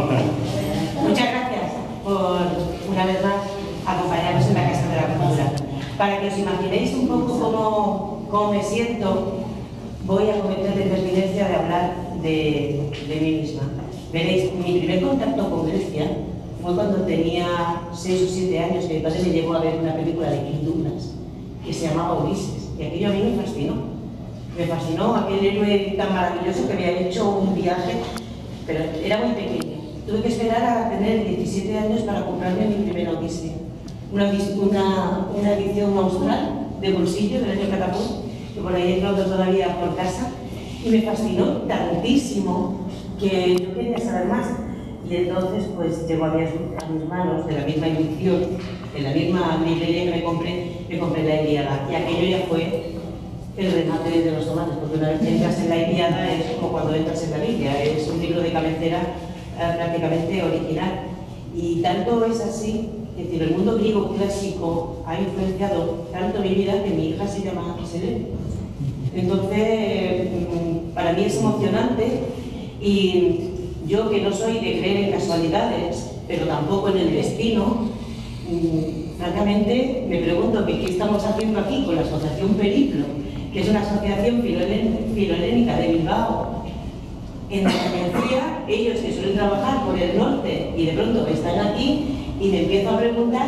Muchas gracias por, una vez más, acompañarnos en la Casa de la Cultura. Para que os imaginéis un poco cómo me siento, voy a cometer la impertinencia de hablar de mí misma. Veréis, mi primer contacto con Grecia fue cuando tenía 6 o 7 años, que mi padre me llevó a ver una película de Kirk Douglas que se llamaba Ulises, y aquello a mí me fascinó. Me fascinó aquel héroe tan maravilloso que había hecho un viaje, pero era muy pequeña. Tuve que esperar a tener 17 años para comprarme mi primera Odisea. Una edición austral de bolsillo del año Catapult, que por ahí floto todavía por casa, y me fascinó tantísimo que yo quería saber más. Y entonces pues llegó a mis manos, de la misma edición, de la misma librería que me compré la Ilíada, y aquello ya fue el remate de los tomates, porque una vez que entras en la Ilíada es como cuando entras en la Biblia, es un libro de cabecera prácticamente original. Y tanto es así, es decir, el mundo griego clásico ha influenciado tanto mi vida que mi hija se llama Selene. Entonces, para mí es emocionante, y yo, que no soy de creer en casualidades, pero tampoco en el destino, francamente me pregunto qué estamos haciendo aquí con la Asociación Periplo, que es una asociación filohelénica de Bilbao. En Andalucía, ellos que suelen trabajar por el norte y de pronto están aquí, y me empiezo a preguntar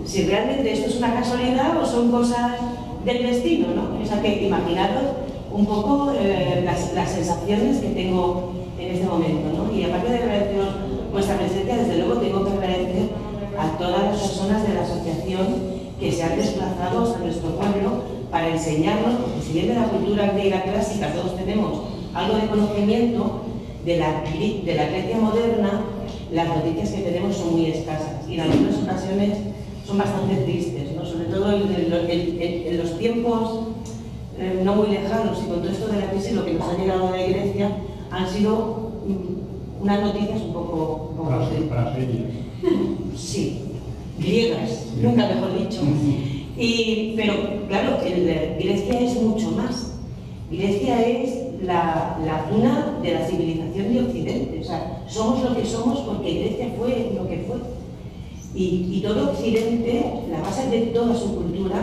si realmente esto es una casualidad o son cosas del destino, ¿no? O sea, que imaginaros un poco las sensaciones que tengo en este momento, ¿no? Y aparte de agradeceros vuestra presencia, desde luego tengo que agradecer a todas las personas de la asociación que se han desplazado hasta nuestro pueblo para enseñarnos, porque si bien de la cultura griega clásica todos tenemos algo de conocimiento, de la Grecia moderna, las noticias que tenemos son muy escasas y en algunas ocasiones son bastante tristes, ¿no? Sobre todo en los tiempos no muy lejanos, y con todo esto de la crisis, lo que nos ha llegado de Grecia han sido unas noticias un poco sí, griegas, nunca mejor dicho. Pero claro, Grecia es mucho más. Grecia es la cuna de la civilización de Occidente. O sea, somos lo que somos porque Grecia fue lo que fue. Y todo Occidente, la base de toda su cultura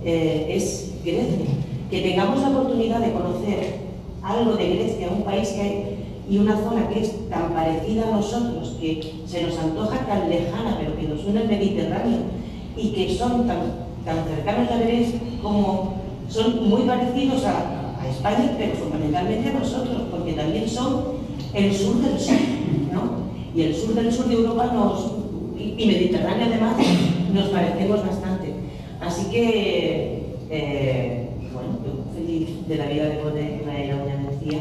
es Grecia. Que tengamos la oportunidad de conocer algo de Grecia, un país y una zona que es tan parecida a nosotros, que se nos antoja tan lejana, pero que nos une el Mediterráneo, y que son tan cercanos, ya veréis, como son muy parecidos a España, pero fundamentalmente a nosotros, porque también son el sur del sur, ¿no? Y el sur del sur de Europa y Mediterráneo además, nos parecemos bastante. Así que, bueno, yo feliz de la vida de poder traer a una Mencía,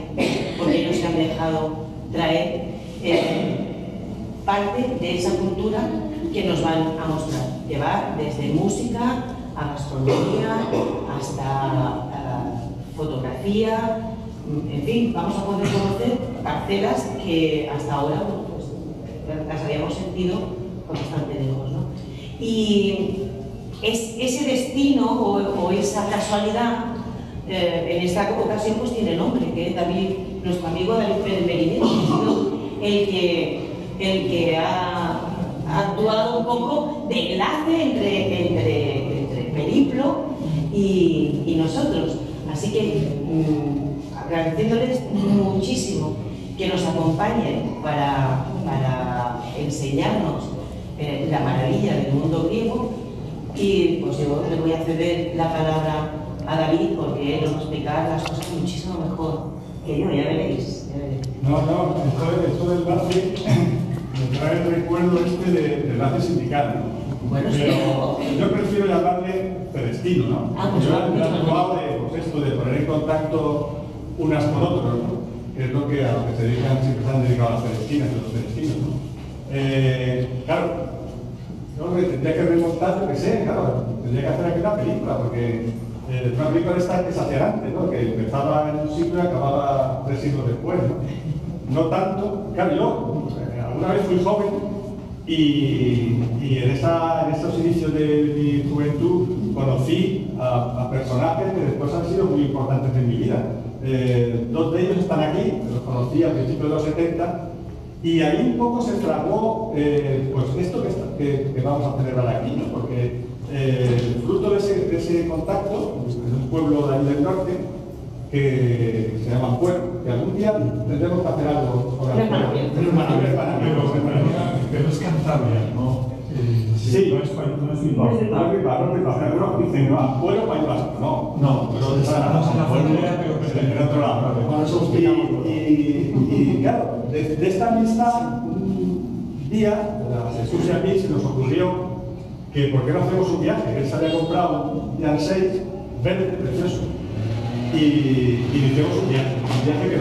porque ellos se han dejado traer parte de esa cultura que nos van a mostrar, que va desde música a gastronomía hasta fotografía, en fin, vamos a poder conocer parcelas que hasta ahora pues, las habíamos sentido bastante lejos, ¿no? Y ese destino o esa casualidad en esta ocasión pues tiene nombre, que es David, nuestro amigo David Pérez Merinet, que ha sido el que ha actuado un poco de enlace entre Periplo y nosotros. Así que agradeciéndoles muchísimo que nos acompañen para enseñarnos la maravilla del mundo griego, y pues yo le voy a ceder la palabra a David porque él nos va a explicar las cosas muchísimo mejor que yo, ya veréis. No, esto del base me trae el recuerdo del base sindical, ¿no? Bueno, pero yo prefiero llamarle Celestino, ¿no? Yo he actuado de poner en contacto unas con otros, ¿no? Que es lo que a lo que se dedican, siempre se han dedicado a las celestinas y los celestinos, ¿no? Claro, yo tendría que remontar, yo que sé, claro, tendría que hacer aquí una película, porque una película esta exasperante, ¿no? Que empezaba en un siglo y acababa 3 siglos después, ¿no? No tanto, claro, yo alguna vez fui joven y en estos inicios de mi juventud conocí a personajes que después han sido muy importantes en mi vida. 2 de ellos están aquí, los conocí a principios de los 70 Y ahí un poco se fraguó pues esto que vamos a celebrar aquí, ¿no? Porque fruto de ese contacto, en un pueblo de ahí del norte, que se llama Pueblo, que algún día tendremos que hacer algo sobre el pueblo. Pero es Cantabria, ¿no? Sí. No es Bilbao. Algunos dicen, no, Pueblo, País Vasco. No, pero estamos en la frontera, pero en otro lado. Y claro, de esta amistad, un día, a Jesús y a mí se nos ocurrió que por qué no hacemos un viaje. Él se había comprado un Jan 6 verde, precioso. Y hicimos un viaje que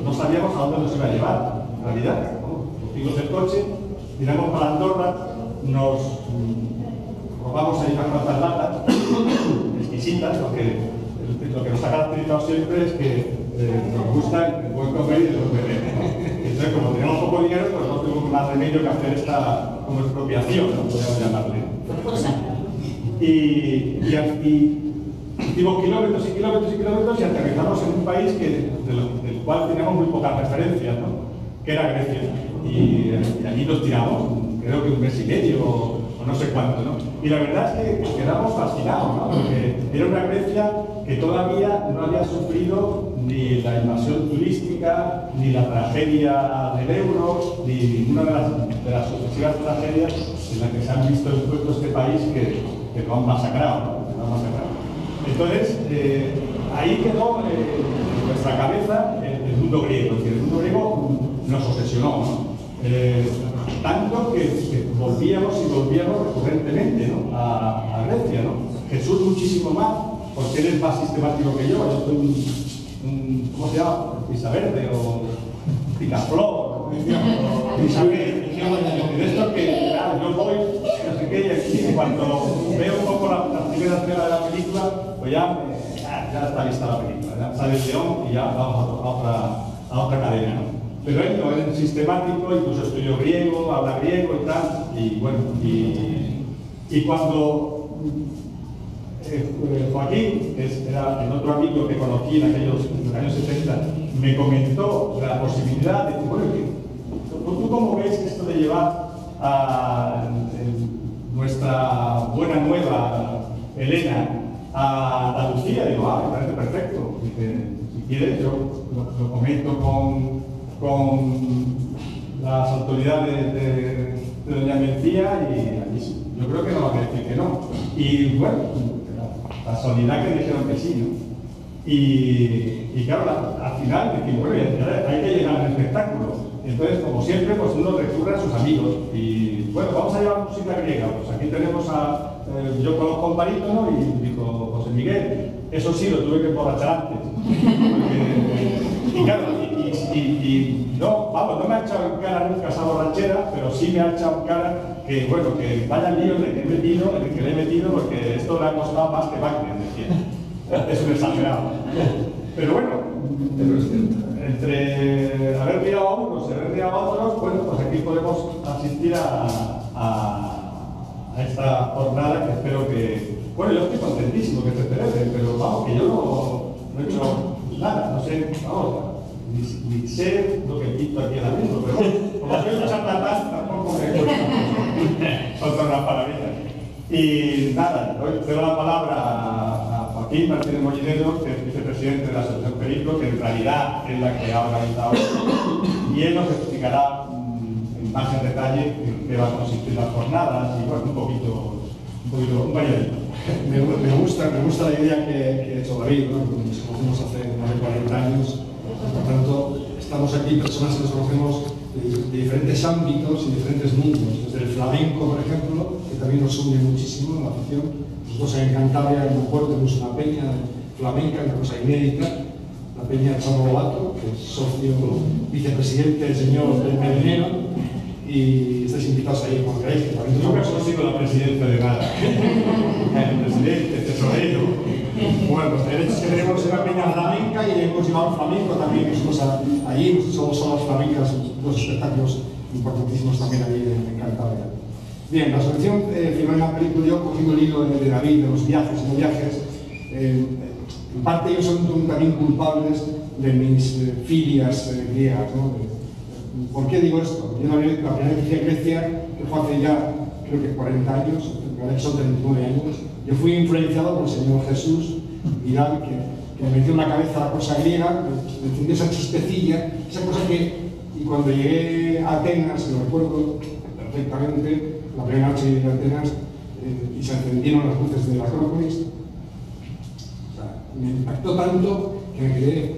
no sabíamos a dónde nos iba a llevar, en realidad. Cogimos el coche, tiramos para Andorra, nos robamos ahí unas cuantas latas exquisitas, lo que nos ha caracterizado siempre es que nos gusta el buen comer y el buen beber. Entonces, como teníamos poco dinero, pues no tuvimos más remedio que hacer esta como expropiación, ¿no? Podríamos llamarle. Y hicimos kilómetros y kilómetros y kilómetros y aterrizamos en un país del cual teníamos muy pocas referencias, ¿no? Que era Grecia. Y allí nos tiramos, creo que un mes y medio o no sé cuánto, ¿no? Y la verdad es que quedamos fascinados, ¿no? Porque era una Grecia que todavía no había sufrido ni la invasión turística, ni la tragedia del euro, ni ninguna de las sucesivas tragedias en las que se han visto expuestos este país que lo han masacrado, ¿no? Entonces, ahí quedó en nuestra cabeza el mundo griego. Es decir, el mundo griego nos obsesionó, ¿no? Tanto que volvíamos y volvíamos recurrentemente, ¿no? a Grecia, ¿no? Jesús muchísimo más, porque él es más sistemático que yo. Yo soy ¿cómo se llama? Pisaverde o picaflor, de esto que yo voy, no sé qué, y cuando veo un poco la primera escena de la película, pues ya está lista la película, ya sale el león y ya vamos a otra cadena, ¿no? Pero él no, él es sistemático, incluso estudió griego, habla griego y tal, y bueno, y cuando Joaquín, que era el otro amigo que conocí en aquellos años 70, me comentó la posibilidad de que, bueno, ¿tú cómo ves esto de llevar a nuestra buena nueva Elena a Andalucía? Digo, me parece perfecto. Dice, si quieres, yo lo comento con las autoridades de Doña Mencía y allí yo creo que no van a decir que no. Y bueno, la casualidad que dijeron que sí, ¿no? Y claro, al final dijimos, bueno, hay que llegar al espectáculo. Entonces, como siempre, pues uno recurre a sus amigos y bueno, vamos a llevar música griega. Pues aquí tenemos yo conozco a un barítono y dijo José Miguel, eso sí, lo tuve que emborrachar antes. Y claro, no me ha echado en cara nunca esa borrachera, pero sí me ha echado en cara que, bueno, que vaya lío en el que le he metido, porque esto le ha costado más que Wagner, decía. Es un exagerado. Pero bueno, entre haber mirado a unos y haber mirado a otros, bueno, pues aquí podemos asistir a esta jornada que espero que... Bueno, yo estoy contentísimo que se celebre, pero vamos, que yo no he hecho nada, no sé, vamos, ni sé lo que pinto aquí ahora mismo, pero como soy un charlatán, tampoco me cuesta. Son unas paravillas. Y nada, doy la palabra a Joaquín Martínez Mollinero, que es vicepresidente de la Asociación Periclo, que en realidad es la que ha organizado esto, y él nos explicará en más en detalle en qué van a consistir las jornadas y bueno, un variadito. Me gusta la idea que ha hecho David, ¿no? Nos conocemos hace más de 40 años, por tanto, estamos aquí personas que nos conocemos de diferentes ámbitos y diferentes mundos, desde el flamenco, por ejemplo, que también nos une muchísimo en la afición. Nosotros en Cantabria, en un puerto, tenemos una peña flamenca, una cosa inédita, la peña de San Lobato, que es socio, vicepresidente del señor del Medinero, y estáis invitados ahí cuando queráis, que también nunca he conocido la presidenta de nada. El presidente, el tesorero. Bueno, pues el hecho es que tenemos una peña flamenca y hemos llevado flamenco también, nosotros allí, somos las flamencas, dos espectáculos importantísimos también allí en Cantabria. Bien, la asociación firmó una película, yo cogiendo el hilo de David, de los viajes y no viajes, en parte ellos son también culpables de mis filias griegas, ¿no? ¿Por qué digo esto? Yo la primera vez que fui a Grecia, que fue hace ya, creo que 40 años, ahora que son 39 años, yo fui influenciado por el Señor Jesús Vidal, que me metió en la cabeza la cosa griega, me encendió esa chispecilla, esa cosa que, y cuando llegué a Atenas, lo recuerdo perfectamente, la primera noche llegué a Atenas, y se encendieron las luces de la Acrópolis. O sea, me impactó tanto que me quedé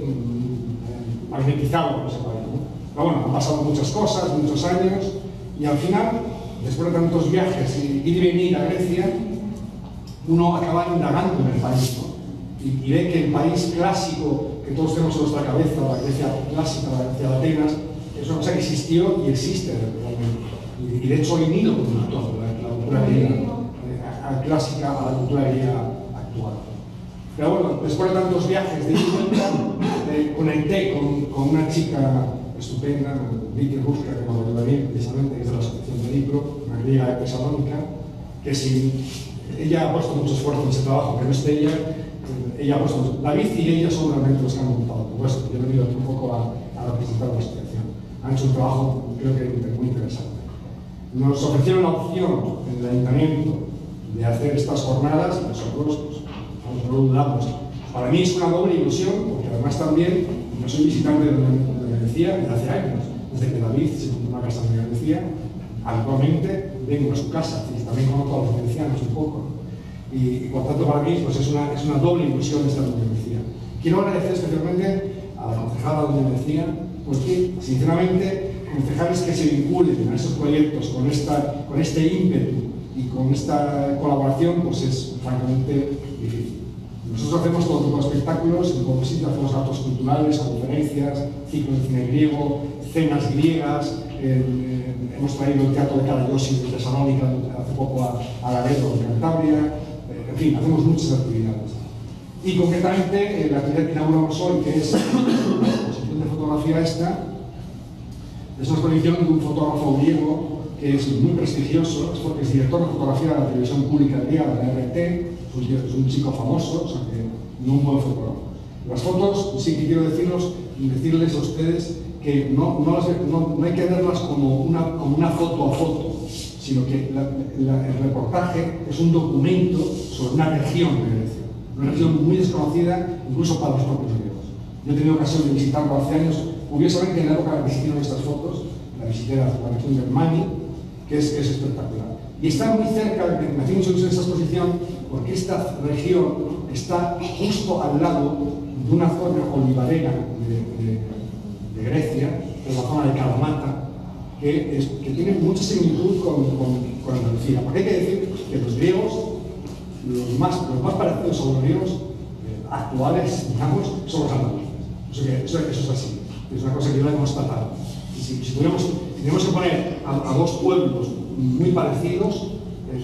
magnetizado por ese país, ¿no? Pero bueno, han pasado muchas cosas, muchos años, y al final, después de tantos viajes y ir y venir a Grecia, uno acaba indagando en el país, ¿no? Y ve que el país clásico que todos tenemos en nuestra cabeza, la Grecia clásica, la Grecia de Atenas, es una cosa que existió y existe realmente. Y de hecho ha venido con todo, la cultura griega clásica a la cultura griega actual. Pero bueno, después de tantos viajes de ida, conecté con una chica estupenda, Vicky Ruska, que nos ayuda bien, precisamente, que es de la Asociación de Libro, una griega de Tesalónica, que ella ha puesto mucho esfuerzo en ese trabajo, que no es de ella ha puesto. David y ella son realmente los que han montado todo esto. Yo he venido un poco a representar la asociación. Han hecho un trabajo, creo que muy interesante. Nos ofrecieron la opción en el ayuntamiento de hacer estas jornadas, nosotros no lo dudamos. Para mí es una doble ilusión, porque además también yo soy visitante de Venecia desde hace años, desde que David se compró una casa en Venecia, habitualmente vengo a su casa, y también conozco a los venecianos un poco. Y por tanto para mí pues es una doble ilusión estar en Venecia. Quiero agradecer especialmente a la concejala de Venecia, porque sinceramente concejales que se vinculen a esos proyectos con este ímpetu y con esta colaboración, pues es francamente difícil. Nosotros hacemos todo tipo de espectáculos, en todo sitio hacemos actos culturales, conferencias, ciclo de cine griego, cenas griegas, hemos traído el teatro de Karayoshi de Tesalónica hace poco a Laredo, en Cantabria, en fin, hacemos muchas actividades. Y concretamente, la actividad que inauguramos hoy, que es la exposición de fotografía esta, es una exposición de un fotógrafo griego que es muy prestigioso, es porque es director de fotografía de la televisión pública griega, de la RT, es un chico famoso, o sea que no un buen fotógrafo. Las fotos, sí que quiero decirles a ustedes que no hay que verlas como una foto a foto, sino que el reportaje es un documento sobre una región de Grecia, una región muy desconocida incluso para los propios griegos. Yo he tenido ocasión de visitarlo hace años, curiosamente en la época en que se hicieron estas fotos, la visité a la región de Mani, que es espectacular. Y está muy cerca, me hacía mucha ilusión esta exposición, porque esta región está justo al lado de una zona olivarera de Grecia, que es la zona de Kalamata, que tiene mucha similitud con Andalucía. Porque hay que decir que los griegos, los más parecidos a los griegos actuales, digamos, son los andaluces. Eso es así. Es una cosa que yo la he constatado. Si tuviéramos que poner a dos pueblos muy parecidos,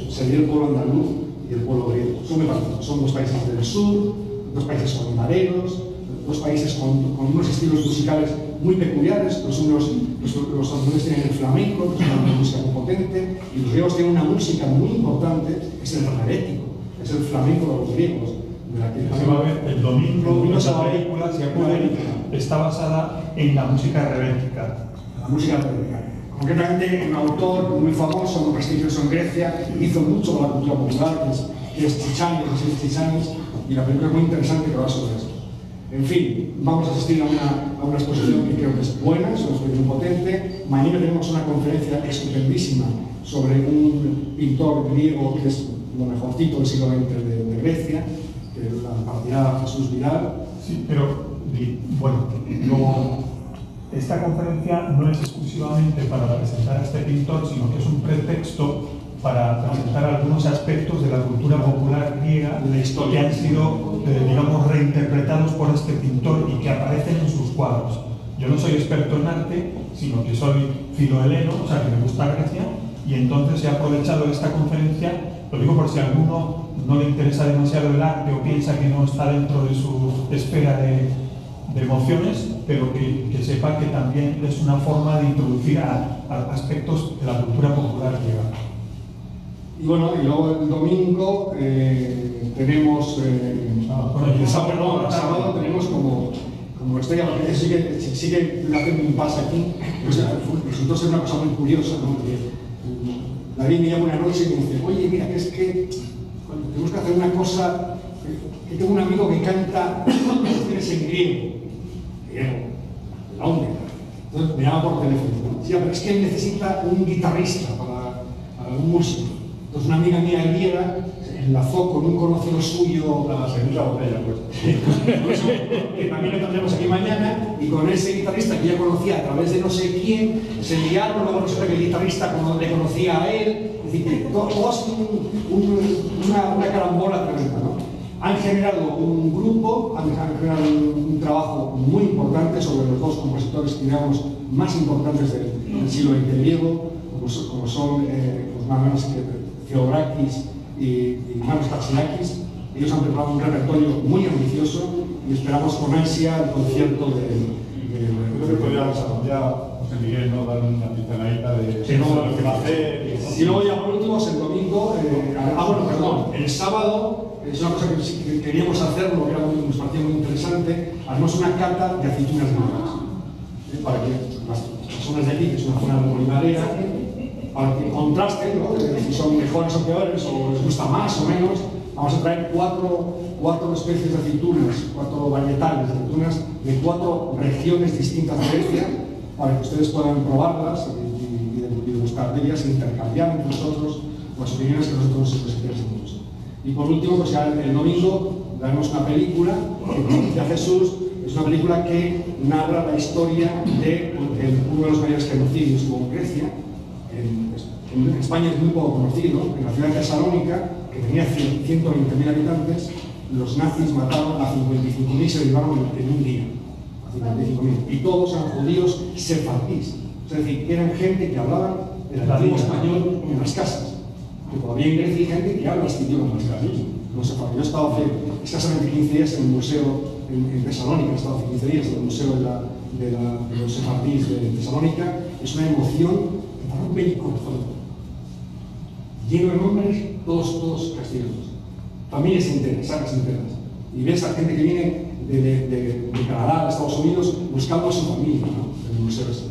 sería el pueblo andaluz y el pueblo griego. Son muy parecidos. Son dos países del sur, dos países olivareros, dos países con unos estilos musicales muy peculiares. Los andaluces tienen el flamenco, que es una música muy potente, y los griegos tienen una música muy importante, que es el reberético, que es el flamenco de los griegos. Se va a ver el domingo, esa película, si acuden, está basada en la música rebética. La música rebética. Concretamente, un autor muy famoso, muy prestigioso en Grecia, hizo mucho para la cultura popular, que es Chichanis, y la película es muy interesante que va sobre eso. En fin, vamos a asistir a una exposición que creo que es buena, es una exposición potente. Mañana tenemos una conferencia estupendísima sobre un pintor griego que es lo mejorcito del siglo XX de Grecia, que es la partida Jesús Vidal. Sí, pero bueno, esta conferencia no es exclusivamente para presentar a este pintor, sino que es un pretexto para presentar algunos aspectos de la cultura popular griega que han sido, digamos, reinterpretados por este pintor y que aparecen en sus cuadros. Yo no soy experto en arte, sino que soy filoheleno, o sea, que me gusta Grecia, y entonces he aprovechado esta conferencia, lo digo por si a alguno no le interesa demasiado el arte o piensa que no está dentro de su esfera de emociones, pero que sepa que también es una forma de introducir a aspectos de la cultura popular griega. Y bueno, y luego el domingo tenemos, el sábado tenemos como como estoy hablando, sigue haciendo un paso aquí, pues resultó ser una cosa muy curiosa, ¿no? Porque David me llama una noche y me dice, oye, mira, que es que tenemos que hacer una cosa, que tengo un amigo que canta canciones en griego, la hombre. Entonces me llama por teléfono, ¿no? Sí, pero es que él necesita un guitarrista para un músico. Entonces una amiga mía griega enlazó con un conocido suyo La segunda botella, pues. que también lo tendremos aquí mañana, y con ese guitarrista que ya conocía a través de no sé quién, se liaron, luego resulta que el guitarrista le conocía a él, es decir, todo ha sido una carambola tremenda, ¿no? Han generado un grupo, han generado un trabajo muy importante sobre los dos compositores, digamos, más importantes del siglo XX griego, como son los Manos Theodorakis y Manos Hatzidakis. Ellos han preparado un repertorio muy ambicioso y esperamos con ansia el concierto Creo que podría José Miguel, ¿no? Dar una pinceladita de lo que va a hacer. Y luego ya por último, el domingo, bueno, perdón, el sábado, es una cosa que queríamos hacer, lo que nos parecía muy interesante, haremos una cata de aceitunas negras, para que las personas de aquí, que es una zona olivarera, para que contrasten, ¿no? Si son mejores o peores, o les gusta más o menos. Vamos a traer cuatro especies de aceitunas, 4 varietales de aceitunas de 4 regiones distintas de Grecia, para que ustedes puedan probarlas y degustar de ellas e intercambiar entre nosotros las opiniones que nosotros presentamos. Y por último, pues ya el domingo daremos una película que, como decía Jesús, es una película que narra la historia de uno de los mayores genocidios que hubo en Grecia. En España es muy poco conocido. En la ciudad de Tesalónica, que tenía 120.000 habitantes, los nazis mataron a 55.000 y se llevaron en un día. A 55.000. Y todos eran judíos sefardíes. Es decir, eran gente que hablaban el antiguo español en las casas. Que todavía en Grecia hay gente que habla este idioma. No sé, yo he estado hace escasamente 15 días en el museo en Tesalónica, he estado hace 15 días en el museo de los sefardíes de Tesalónica. Es una emoción que te rompe el corazón. Lleno de nombres, todos castellanos. Familias enteras, sacas enteras. Y ves a gente que viene de Canadá, de Estados Unidos, buscando a su familia, ¿no? En el museo ese.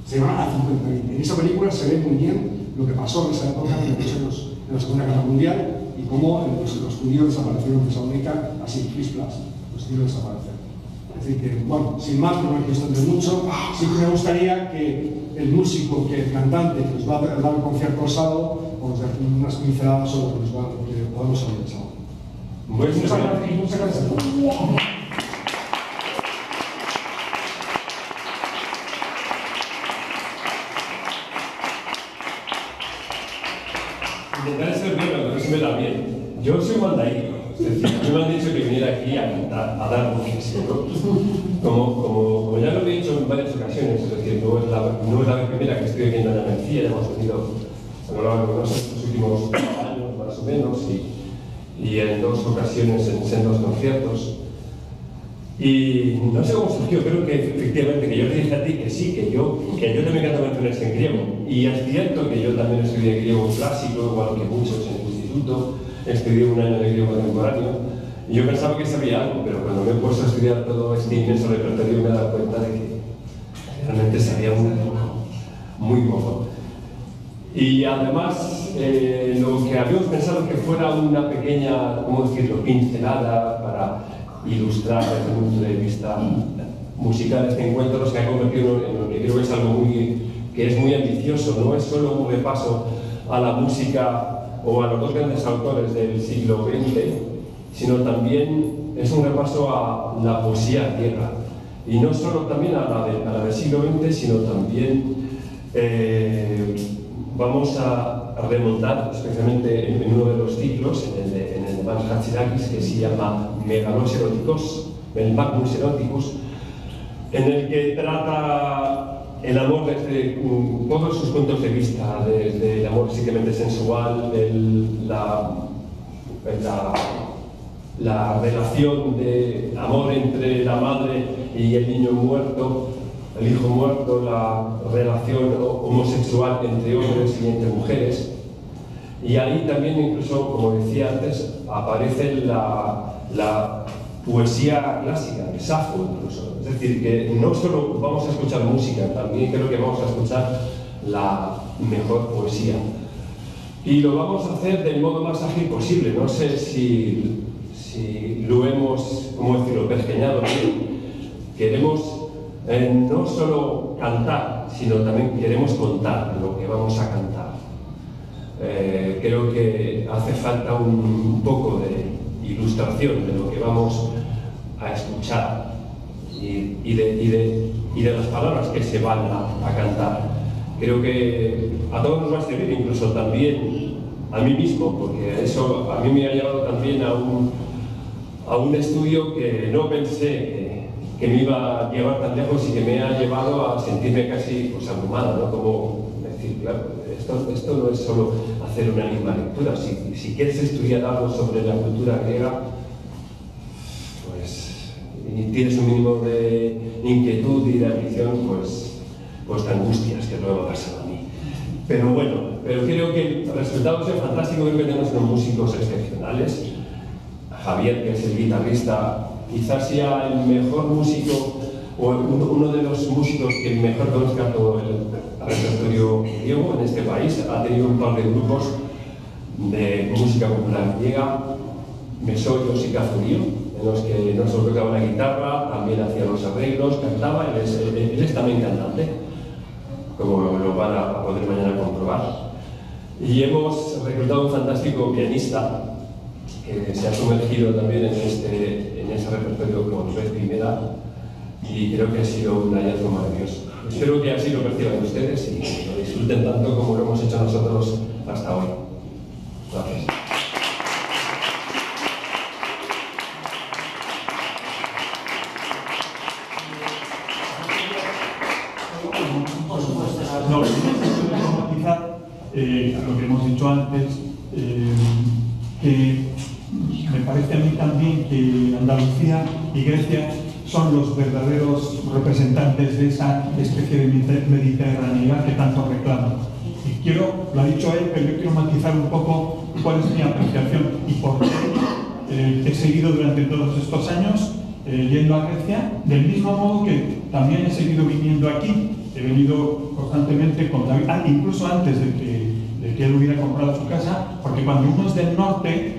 Se van a 50.000. En esa película se ve muy bien lo que pasó en esa época en los museos de la Segunda Guerra Mundial y cómo los judíos desaparecieron en Tesalónica, así, plis-plas, los judíos desaparecieron. Es decir, que, bueno, sin más, no me quiero extender mucho, sí que me gustaría que el músico, que el cantante que nos va a dar el concierto el sábado, os dé unas pinceladas sobre lo que podemos oír el sábado. Muchas gracias. Intentaré ser bien, pero no se me da bien. Yo soy mandaíno, es decir, a mí me han dicho que viniera aquí a cantar, a dar confesión, ¿no? Como ya lo he dicho en varias ocasiones, es decir, no es la vez primera que estoy aquí en Doña Mencía, ya hemos venido a lo largo de los últimos años, más o menos, y en 2 ocasiones en 2 conciertos. Y no sé cómo surgió, creo que efectivamente que yo te dije a ti que sí, que yo también canto canciones en griego. Y es cierto que yo también estudié griego clásico, igual que muchos en el instituto, estudié un año de griego contemporáneo. Y yo pensaba que sabía algo, pero cuando me he puesto a estudiar todo este inmenso repertorio me he dado cuenta de que realmente sabía muy poco. Y además, lo que habíamos pensado que fuera una pequeña, ¿cómo decirlo?, pincelada para ilustrar desde un punto de vista musical este encuentro, se ha convertido en lo que creo que es algo que es muy ambicioso. No es solo un repaso a la música o a los 2 grandes autores del siglo XX, sino también es un repaso a la poesía griega. Y no solo también a la del siglo XX, sino también vamos a remontar, especialmente en uno de los ciclos, en el de Manos Hatzidakis, que se llama Megalos Eróticos, el Magnus Eroticus, en el que trata el amor desde todos sus puntos de vista, desde el amor físicamente sensual, la relación de amor entre la madre y el niño muerto, el hijo muerto, la relación homosexual entre hombres y entre mujeres. Y ahí también, incluso, como decía antes, aparece poesía clásica, de Safo incluso. Es decir, que no solo vamos a escuchar música, también creo que vamos a escuchar la mejor poesía. Y lo vamos a hacer del modo más ágil posible. No sé si lo hemos, ¿cómo decirlo?, pergeñado bien. Queremos no solo cantar, sino también queremos contar lo que vamos a cantar. Creo que hace falta un poco de ilustración de lo que vamos a escuchar y de las palabras que se van a cantar. Creo que a todos nos va a servir, incluso también a mí mismo, porque eso a mí me ha llevado también a un estudio que no pensé que me iba a llevar tan lejos y que me ha llevado a sentirme casi pues, abrumado, ¿no? Como decir, claro, esto no es solo hacer una misma lectura. Si quieres estudiar algo sobre la cultura griega, pues, y tienes un mínimo de inquietud y de ambición, pues te angustias, que es lo que me ha pasado a mí. Pero bueno, creo que el resultado es fantástico. Creo que tenemos unos músicos excepcionales. Javier, que es el guitarrista, quizás sea el mejor músico o uno de los músicos que mejor conozca todo el repertorio griego en este país. Ha tenido un par de grupos de música popular griega, Mesollos y Cazurío, en los que no solo tocaba la guitarra, también hacía los arreglos, cantaba. Él es también cantante, como lo van a poder mañana comprobar. Y hemos reclutado un fantástico pianista que se ha sumergido también en ese repertorio como vez primera, y creo que ha sido un hallazgo maravilloso. Espero que así lo perciban ustedes y lo disfruten tanto como lo hemos hecho nosotros hasta hoy. Gracias. No, quiero matizar lo que hemos dicho antes, que me parece a mí también que Andalucía y Grecia son los verdaderos representantes de esa especie de mediterraneidad que tanto reclaman. Y lo ha dicho él, pero yo quiero matizar un poco cuál es mi apreciación y por qué he seguido durante todos estos años yendo a Grecia, del mismo modo que también he seguido viniendo aquí. He venido constantemente con David, incluso antes de que él hubiera comprado su casa, porque cuando uno es del norte,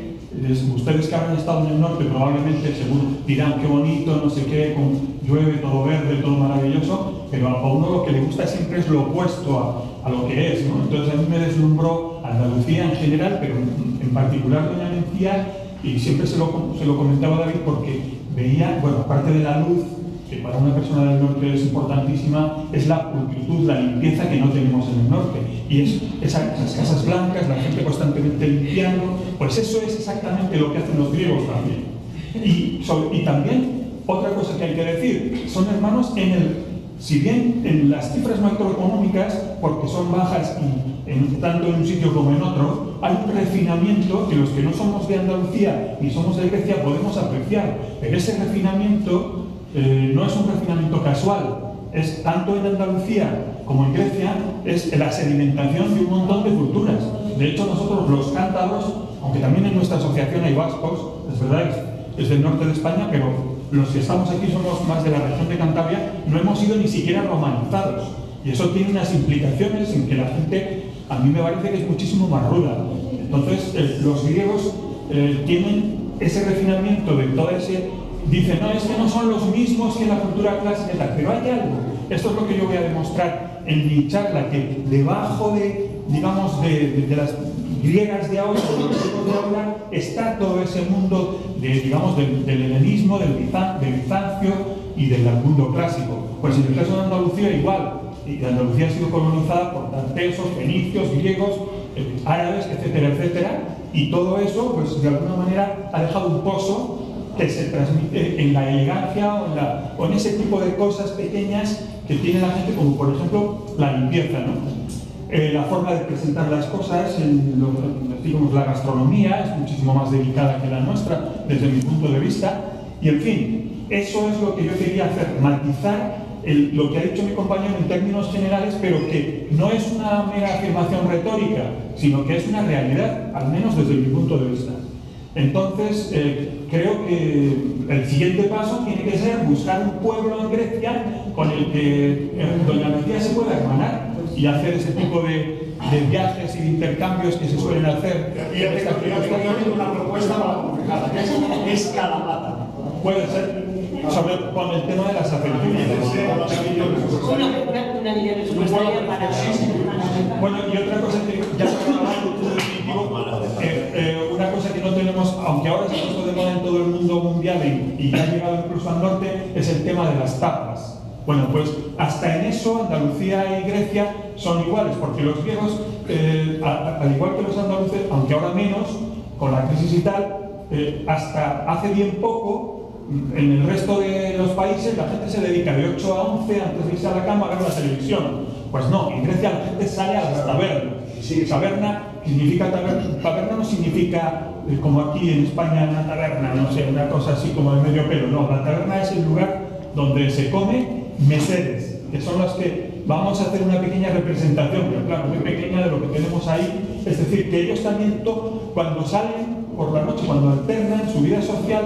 ustedes que habrán estado en el norte probablemente seguro dirán qué bonito, no sé qué, llueve, todo verde, todo maravilloso, pero a uno lo que le gusta siempre es lo opuesto a lo que es, ¿no? Entonces a mí me deslumbró Andalucía en general, pero en particular Doña Mencía, y siempre se lo comentaba a David porque veía, bueno, aparte de la luz, que para una persona del norte es importantísima, es la pulcritud, la limpieza que no tenemos en el norte. Y esas casas blancas, la gente constantemente limpiando, pues eso es exactamente lo que hacen los griegos también. Y también, otra cosa que hay que decir, son hermanos si bien en las cifras macroeconómicas, porque son bajas tanto en un sitio como en otro, hay un refinamiento que los que no somos de Andalucía ni somos de Grecia podemos apreciar. Pero ese refinamiento no es un refinamiento casual, es tanto en Andalucía como en Grecia, es la sedimentación de un montón de culturas. De hecho, nosotros los cántabros, aunque también en nuestra asociación hay vascos, es verdad, es del norte de España, pero los que estamos aquí somos más de la región de Cantabria, no hemos sido ni siquiera romanizados. Y eso tiene unas implicaciones en que la gente, a mí me parece que es muchísimo más ruda. Entonces, los griegos tienen ese refinamiento de todo ese. Dicen, no, es que no son los mismos que en la cultura clásica y tal, pero hay algo. Esto es lo que yo voy a demostrar en mi charla, que debajo de las griegas de ahora, de los griegos de ahora, está todo ese mundo del helenismo, del Bizancio y del mundo clásico. Pues en el caso de Andalucía igual. Y Andalucía ha sido colonizada por tantesos, fenicios, griegos, árabes, etcétera, etcétera. Y todo eso, pues de alguna manera, ha dejado un pozo que se transmite en la elegancia o en ese tipo de cosas pequeñas que tiene la gente, como por ejemplo la limpieza, ¿no? La forma de presentar las cosas, digamos, la gastronomía es muchísimo más delicada que la nuestra desde mi punto de vista, y en fin, eso es lo que yo quería hacer, matizar lo que ha dicho mi compañero en términos generales, pero que no es una mera afirmación retórica, sino que es una realidad, al menos desde mi punto de vista. Entonces, creo que el siguiente paso tiene que ser buscar un pueblo en Grecia con el que doña Lucía se pueda hermanar y hacer ese tipo de viajes y de intercambios que se suelen hacer. Y una propuesta para la concejala, que es Kalamata. Puede ser, con el tema de las afecciones. Una línea presupuestaria para... Bueno, y otra cosa que ya se ha hablado una cosa que no tenemos, aunque ahora se ha puesto de moda en todo el mundo mundial y ya ha llegado incluso al norte, es el tema de las tapas. Bueno, pues hasta en eso Andalucía y Grecia son iguales, porque los griegos, al igual que los andaluces, aunque ahora menos, con la crisis y tal, hasta hace bien poco, en el resto de los países la gente se dedica de 8 a 11 antes de irse a la cama a ver la televisión. Pues no, en Grecia la gente sale a las tabernas. Sí, taberna significa taberna no significa como aquí en España una taberna, no sé, una cosa así como de medio pelo. No, la taberna es el lugar donde se come meseres, que son los que vamos a hacer una pequeña representación, pero claro, muy pequeña de lo que tenemos ahí. Es decir, que ellos también cuando salen por la noche, cuando alternan su vida social,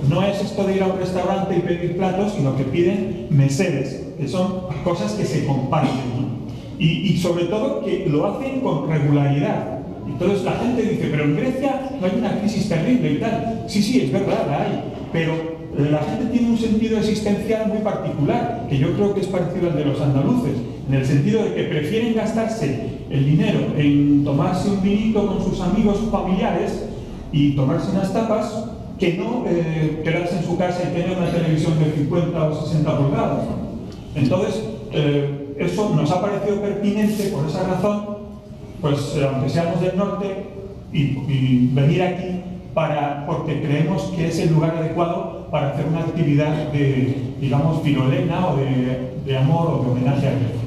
no es esto de ir a un restaurante y pedir platos, sino que piden meseres, que son cosas que se comparten, ¿no? Y sobre todo que lo hacen con regularidad. Entonces la gente dice, pero en Grecia no hay una crisis terrible y tal. Sí, es verdad, la hay, pero la gente tiene un sentido existencial muy particular, que yo creo que es parecido al de los andaluces, en el sentido de que prefieren gastarse el dinero en tomarse un vinito con sus amigos familiares y tomarse unas tapas, que no quedarse en su casa y tener una televisión de 50 o 60 pulgadas. Entonces, eso nos ha parecido pertinente por esa razón, pues aunque seamos del norte, y venir aquí porque creemos que es el lugar adecuado para hacer una actividad de, digamos, filolena o de amor o de homenaje a Grecia.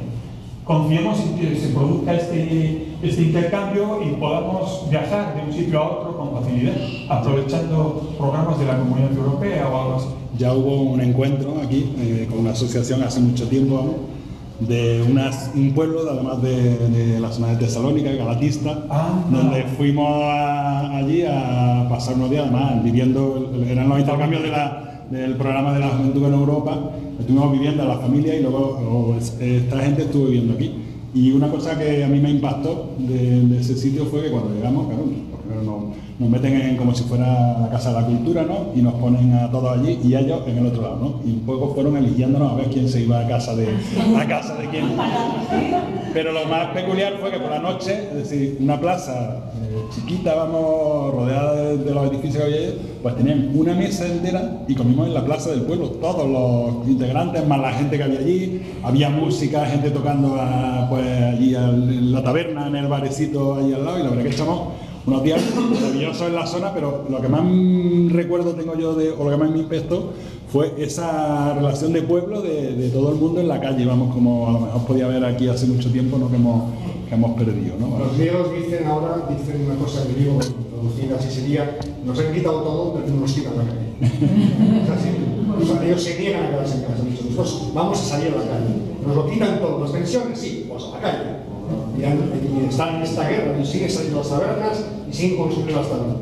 Confiemos en que se produzca este intercambio y podamos viajar de un sitio a otro con facilidad, aprovechando programas de la Comunidad Europea o algo así. Ya hubo un encuentro aquí con una asociación hace mucho tiempo de un pueblo, además de la zona de Tesalónica, Galatista, donde fuimos allí a pasar unos días, además viviendo, eran los intercambios del programa de la Juventud en Europa. Estuvimos viviendo a la familia y luego esta gente estuvo viviendo aquí. Y una cosa que a mí me impactó de ese sitio fue que cuando llegamos, claro, nos meten como si fuera la Casa de la Cultura, ¿no? Y nos ponen a todos allí y ellos en el otro lado, ¿no? Y un poco fueron eligiéndonos a ver quién se iba a casa de quién. Pero lo más peculiar fue que por la noche, es decir, una plaza chiquita, vamos, rodeada de los edificios que había allí, pues tenían una mesa entera y comimos en la plaza del pueblo, todos los integrantes, más la gente que había allí. Había música, gente tocando pues allí en la taberna, en el barecito allí al lado, y la verdad que echamos unos días maravillosos en la zona, pero lo que más recuerdo tengo yo o lo que más me impactó fue esa relación de pueblo de todo el mundo en la calle, vamos, como a lo mejor podía haber aquí hace mucho tiempo, ¿no? que hemos perdido, ¿no? Los griegos dicen una cosa que digo, traducida así sería: nos han quitado todo, pero no nos quitan la calle. Es así. O sea, ellos se niegan a quedarse en casa. Nosotros vamos a salir a la calle. Nos lo quitan todo. ¿Las pensiones? Sí, pues a la calle. Y están en esta guerra y siguen saliendo las tabernas y siguen consumiendo las tabernas.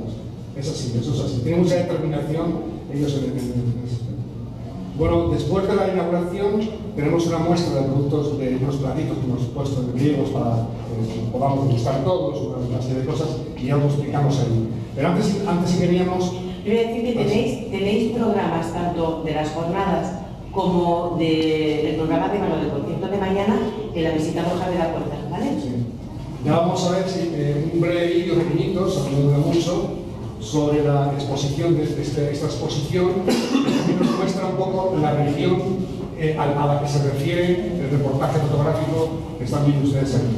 Es así, eso es así. Tienen mucha determinación ellos en ese tema. Bueno, después de la inauguración tenemos una muestra de productos, de unos platitos que hemos puesto de griegos para que podamos degustar todos, una serie de cosas, y ya lo explicamos ahí. Pero antes si queríamos... Yo voy a decir que tenéis programas tanto de las jornadas como del programa de mano del concierto de mañana en la visita Borja de la Puerta, ¿vale? Sí. Ya vamos a ver si un breve vídeo de minutos, no dura mucho, sobre la exposición de esta exposición, que nos muestra un poco la región a la que se refiere el reportaje fotográfico que están viendo ustedes aquí.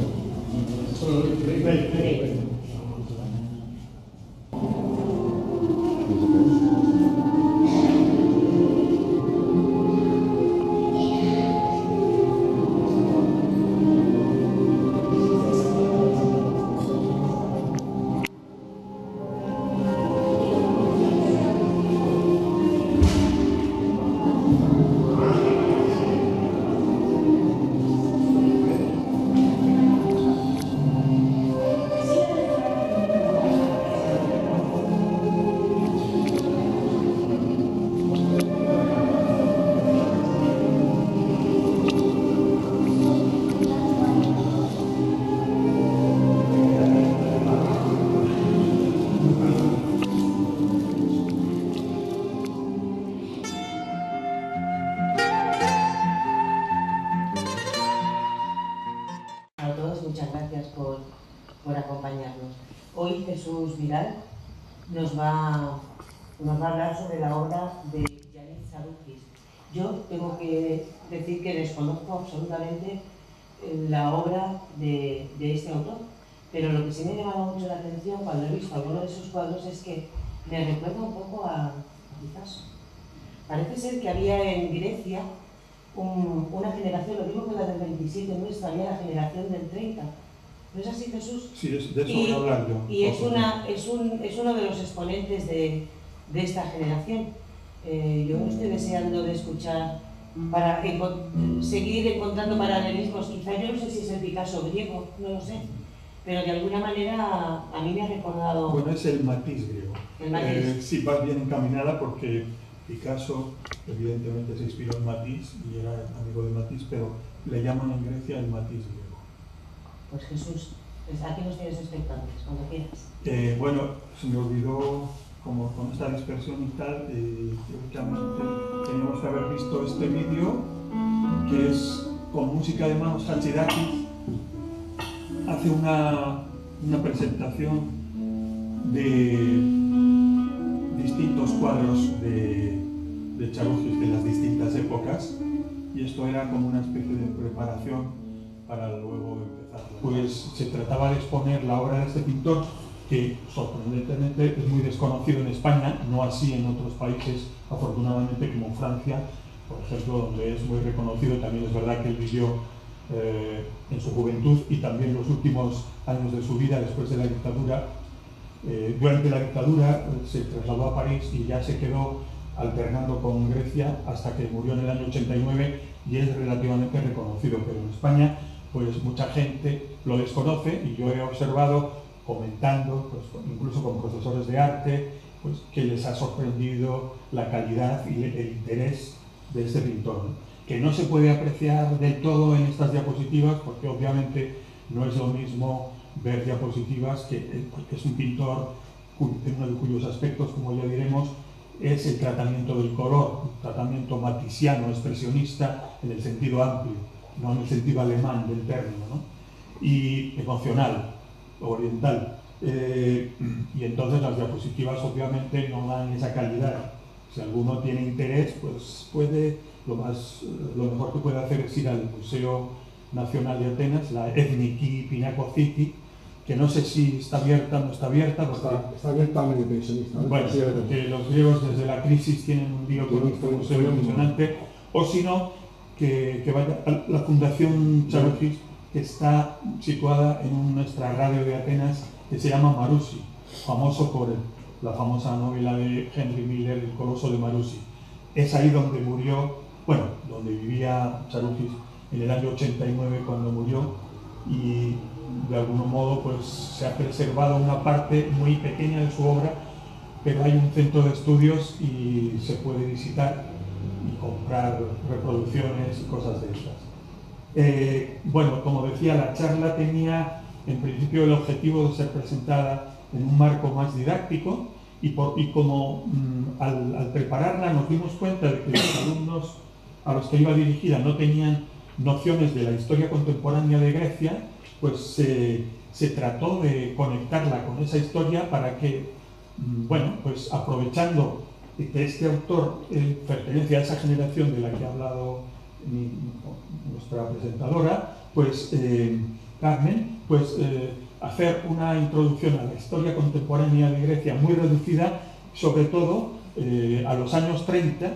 gracias por acompañarnos. Hoy Jesús Vidal nos va a hablar sobre la obra de Yannis Saroukis. Yo tengo que decir que desconozco absolutamente la obra de este autor, pero lo que sí me ha llamado mucho la atención cuando he visto alguno de sus cuadros es que me recuerda un poco a Picasso. Parece ser que había en Grecia una generación, lo mismo que la del 27 nuestra, había la generación del 30. ¿No es así, Jesús? Sí, de eso voy a hablar yo. Y es uno de los exponentes de esta generación. Yo no estoy deseando de escuchar para seguir encontrando paralelismos. Quizá yo no sé si es el Picasso griego, no lo sé. Pero de alguna manera a mí me ha recordado... Bueno, es el Matisse griego. El Matisse. Sí, vas bien encaminada porque Picasso evidentemente se inspiró en Matisse y era amigo de Matisse, pero le llaman en Grecia el Matisse griego. Pues Jesús, aquí nos tienes expectantes, cuando quieras. Bueno, se me olvidó, como con esta dispersión y tal, teóricamente teníamos que haber visto este vídeo, que es con música de Manos Hachidakis. Hace una presentación de distintos cuadros de Saroukis de las distintas épocas, y esto era como una especie de preparación para luego empezar. Pues se trataba de exponer la obra de este pintor, que sorprendentemente es muy desconocido en España, no así en otros países, afortunadamente, como en Francia, por ejemplo, donde es muy reconocido. También es verdad que él vivió en su juventud y también los últimos años de su vida después de la dictadura. Durante la dictadura se trasladó a París y ya se quedó alternando con Grecia hasta que murió en el año 89 y es relativamente reconocido, pero en España pues mucha gente lo desconoce, y yo he observado comentando, pues, incluso con profesores de arte, pues, que les ha sorprendido la calidad y el interés de este pintor, ¿no? Que no se puede apreciar del todo en estas diapositivas, porque obviamente no es lo mismo ver diapositivas que es un pintor uno de cuyos aspectos, como ya diremos, es el tratamiento del color, un tratamiento matisiano, expresionista en el sentido amplio, no en el sentido alemán del término, ¿no? Y emocional, oriental. Y entonces las diapositivas obviamente no dan esa calidad. Si alguno tiene interés, pues lo mejor que puede hacer es ir al Museo Nacional de Atenas, la Ethniki Pinakotheki, que no sé si está abierta o no está abierta. Está abierta a medio pensionista, ¿no? Bueno, que los griegos desde la crisis tienen un lío con este museo impresionante, o si no, que vaya a la Fundación Saroukis, que está situada en nuestra radio de Atenas, que se llama Marusi, famoso por la famosa novela de Henry Miller, El Coloso de Marusi. Es ahí donde murió, bueno, donde vivía Saroukis en el año 89 cuando murió, y de algún modo pues se ha preservado una parte muy pequeña de su obra, pero hay un centro de estudios y se puede visitar y comprar reproducciones y cosas de estas. Bueno, como decía, la charla tenía en principio el objetivo de ser presentada en un marco más didáctico, y como al prepararla nos dimos cuenta de que los alumnos a los que iba dirigida no tenían nociones de la historia contemporánea de Grecia, pues se trató de conectarla con esa historia para que, bueno, pues aprovechando que este autor pertenece a esa generación de la que ha hablado nuestra presentadora, pues Carmen, pues hacer una introducción a la historia contemporánea de Grecia muy reducida, sobre todo a los años 30,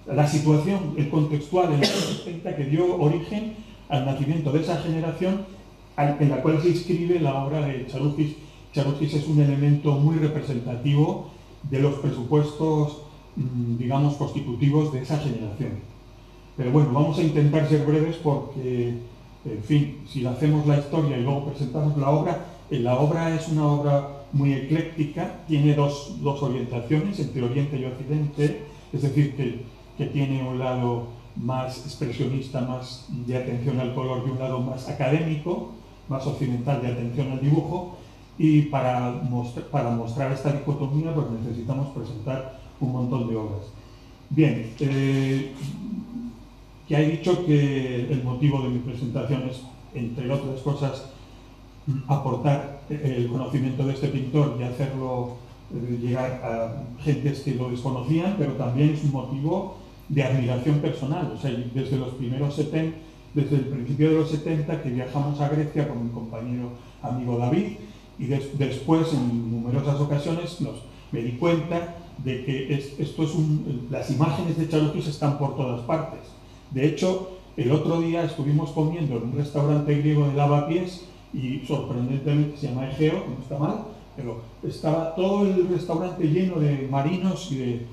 la situación, el contextual en los años 30 que dio origen al nacimiento de esa generación en la cual se inscribe la obra de Saroukis. Saroukis es un elemento muy representativo de los presupuestos, digamos, constitutivos de esa generación. Pero bueno, vamos a intentar ser breves porque, en fin, si hacemos la historia y luego presentamos la obra es una obra muy ecléctica, tiene dos orientaciones, entre Oriente y Occidente, es decir, que tiene un lado más expresionista, más de atención al color, y un lado más académico, más occidental, de atención al dibujo, y para mostrar esta dicotomía pues necesitamos presentar un montón de obras. Bien, ya he dicho que el motivo de mi presentación es, entre otras cosas, aportar el conocimiento de este pintor y hacerlo llegar a gentes que lo desconocían, pero también es un motivo de admiración personal. O sea, desde el principio de los 70 que viajamos a Grecia con mi compañero amigo David, y después en numerosas ocasiones me di cuenta de que las imágenes de Charukis están por todas partes. De hecho, el otro día estuvimos comiendo en un restaurante griego de lavapiés y sorprendentemente se llama Egeo, no está mal, pero estaba todo el restaurante lleno de marinos y de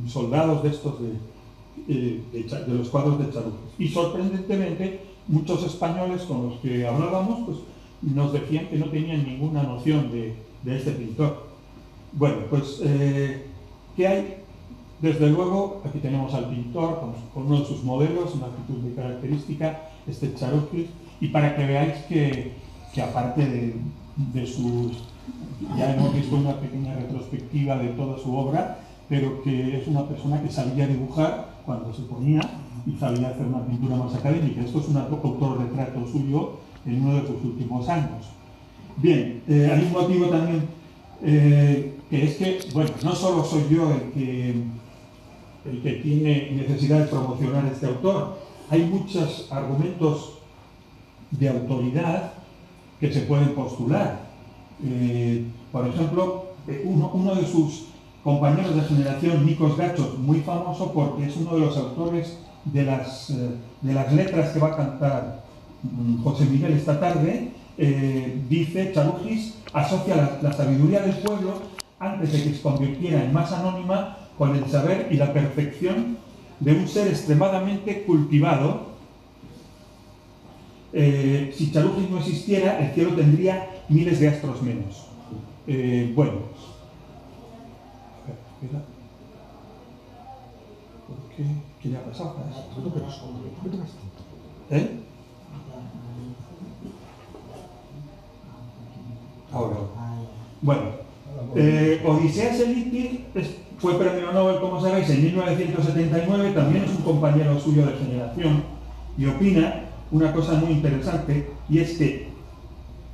soldados de estos de los cuadros de Charukis. Y sorprendentemente muchos españoles con los que hablábamos pues, nos decían que no tenían ninguna noción de este pintor. Bueno, pues, ¿qué hay? Desde luego, aquí tenemos al pintor con uno de sus modelos, una actitud muy característica, este Charukis, y para que veáis que aparte de sus... Ya hemos visto una pequeña retrospectiva de toda su obra, pero que es una persona que sabía dibujar cuando se ponía y sabía hacer una pintura más académica. Esto es un autorretrato suyo en uno de sus últimos años. Bien, hay un motivo también que es que, bueno, no solo soy yo el que tiene necesidad de promocionar a este autor, hay muchos argumentos de autoridad que se pueden postular. Por ejemplo, uno de sus compañeros de generación, Nikos Gachos, muy famoso porque es uno de los autores de las letras que va a cantar José Miguel esta tarde, dice: Charukis asocia la sabiduría del pueblo antes de que se convirtiera en masa anónima con el saber y la perfección de un ser extremadamente cultivado. Si Charukis no existiera, el cielo tendría miles de astros menos. Bueno, ¿qué le ha pasado? Ahora. Bueno, Odiseas Elitis fue premio Nobel, como sabéis, en 1979, también es un compañero suyo de generación, y opina una cosa muy interesante, y es que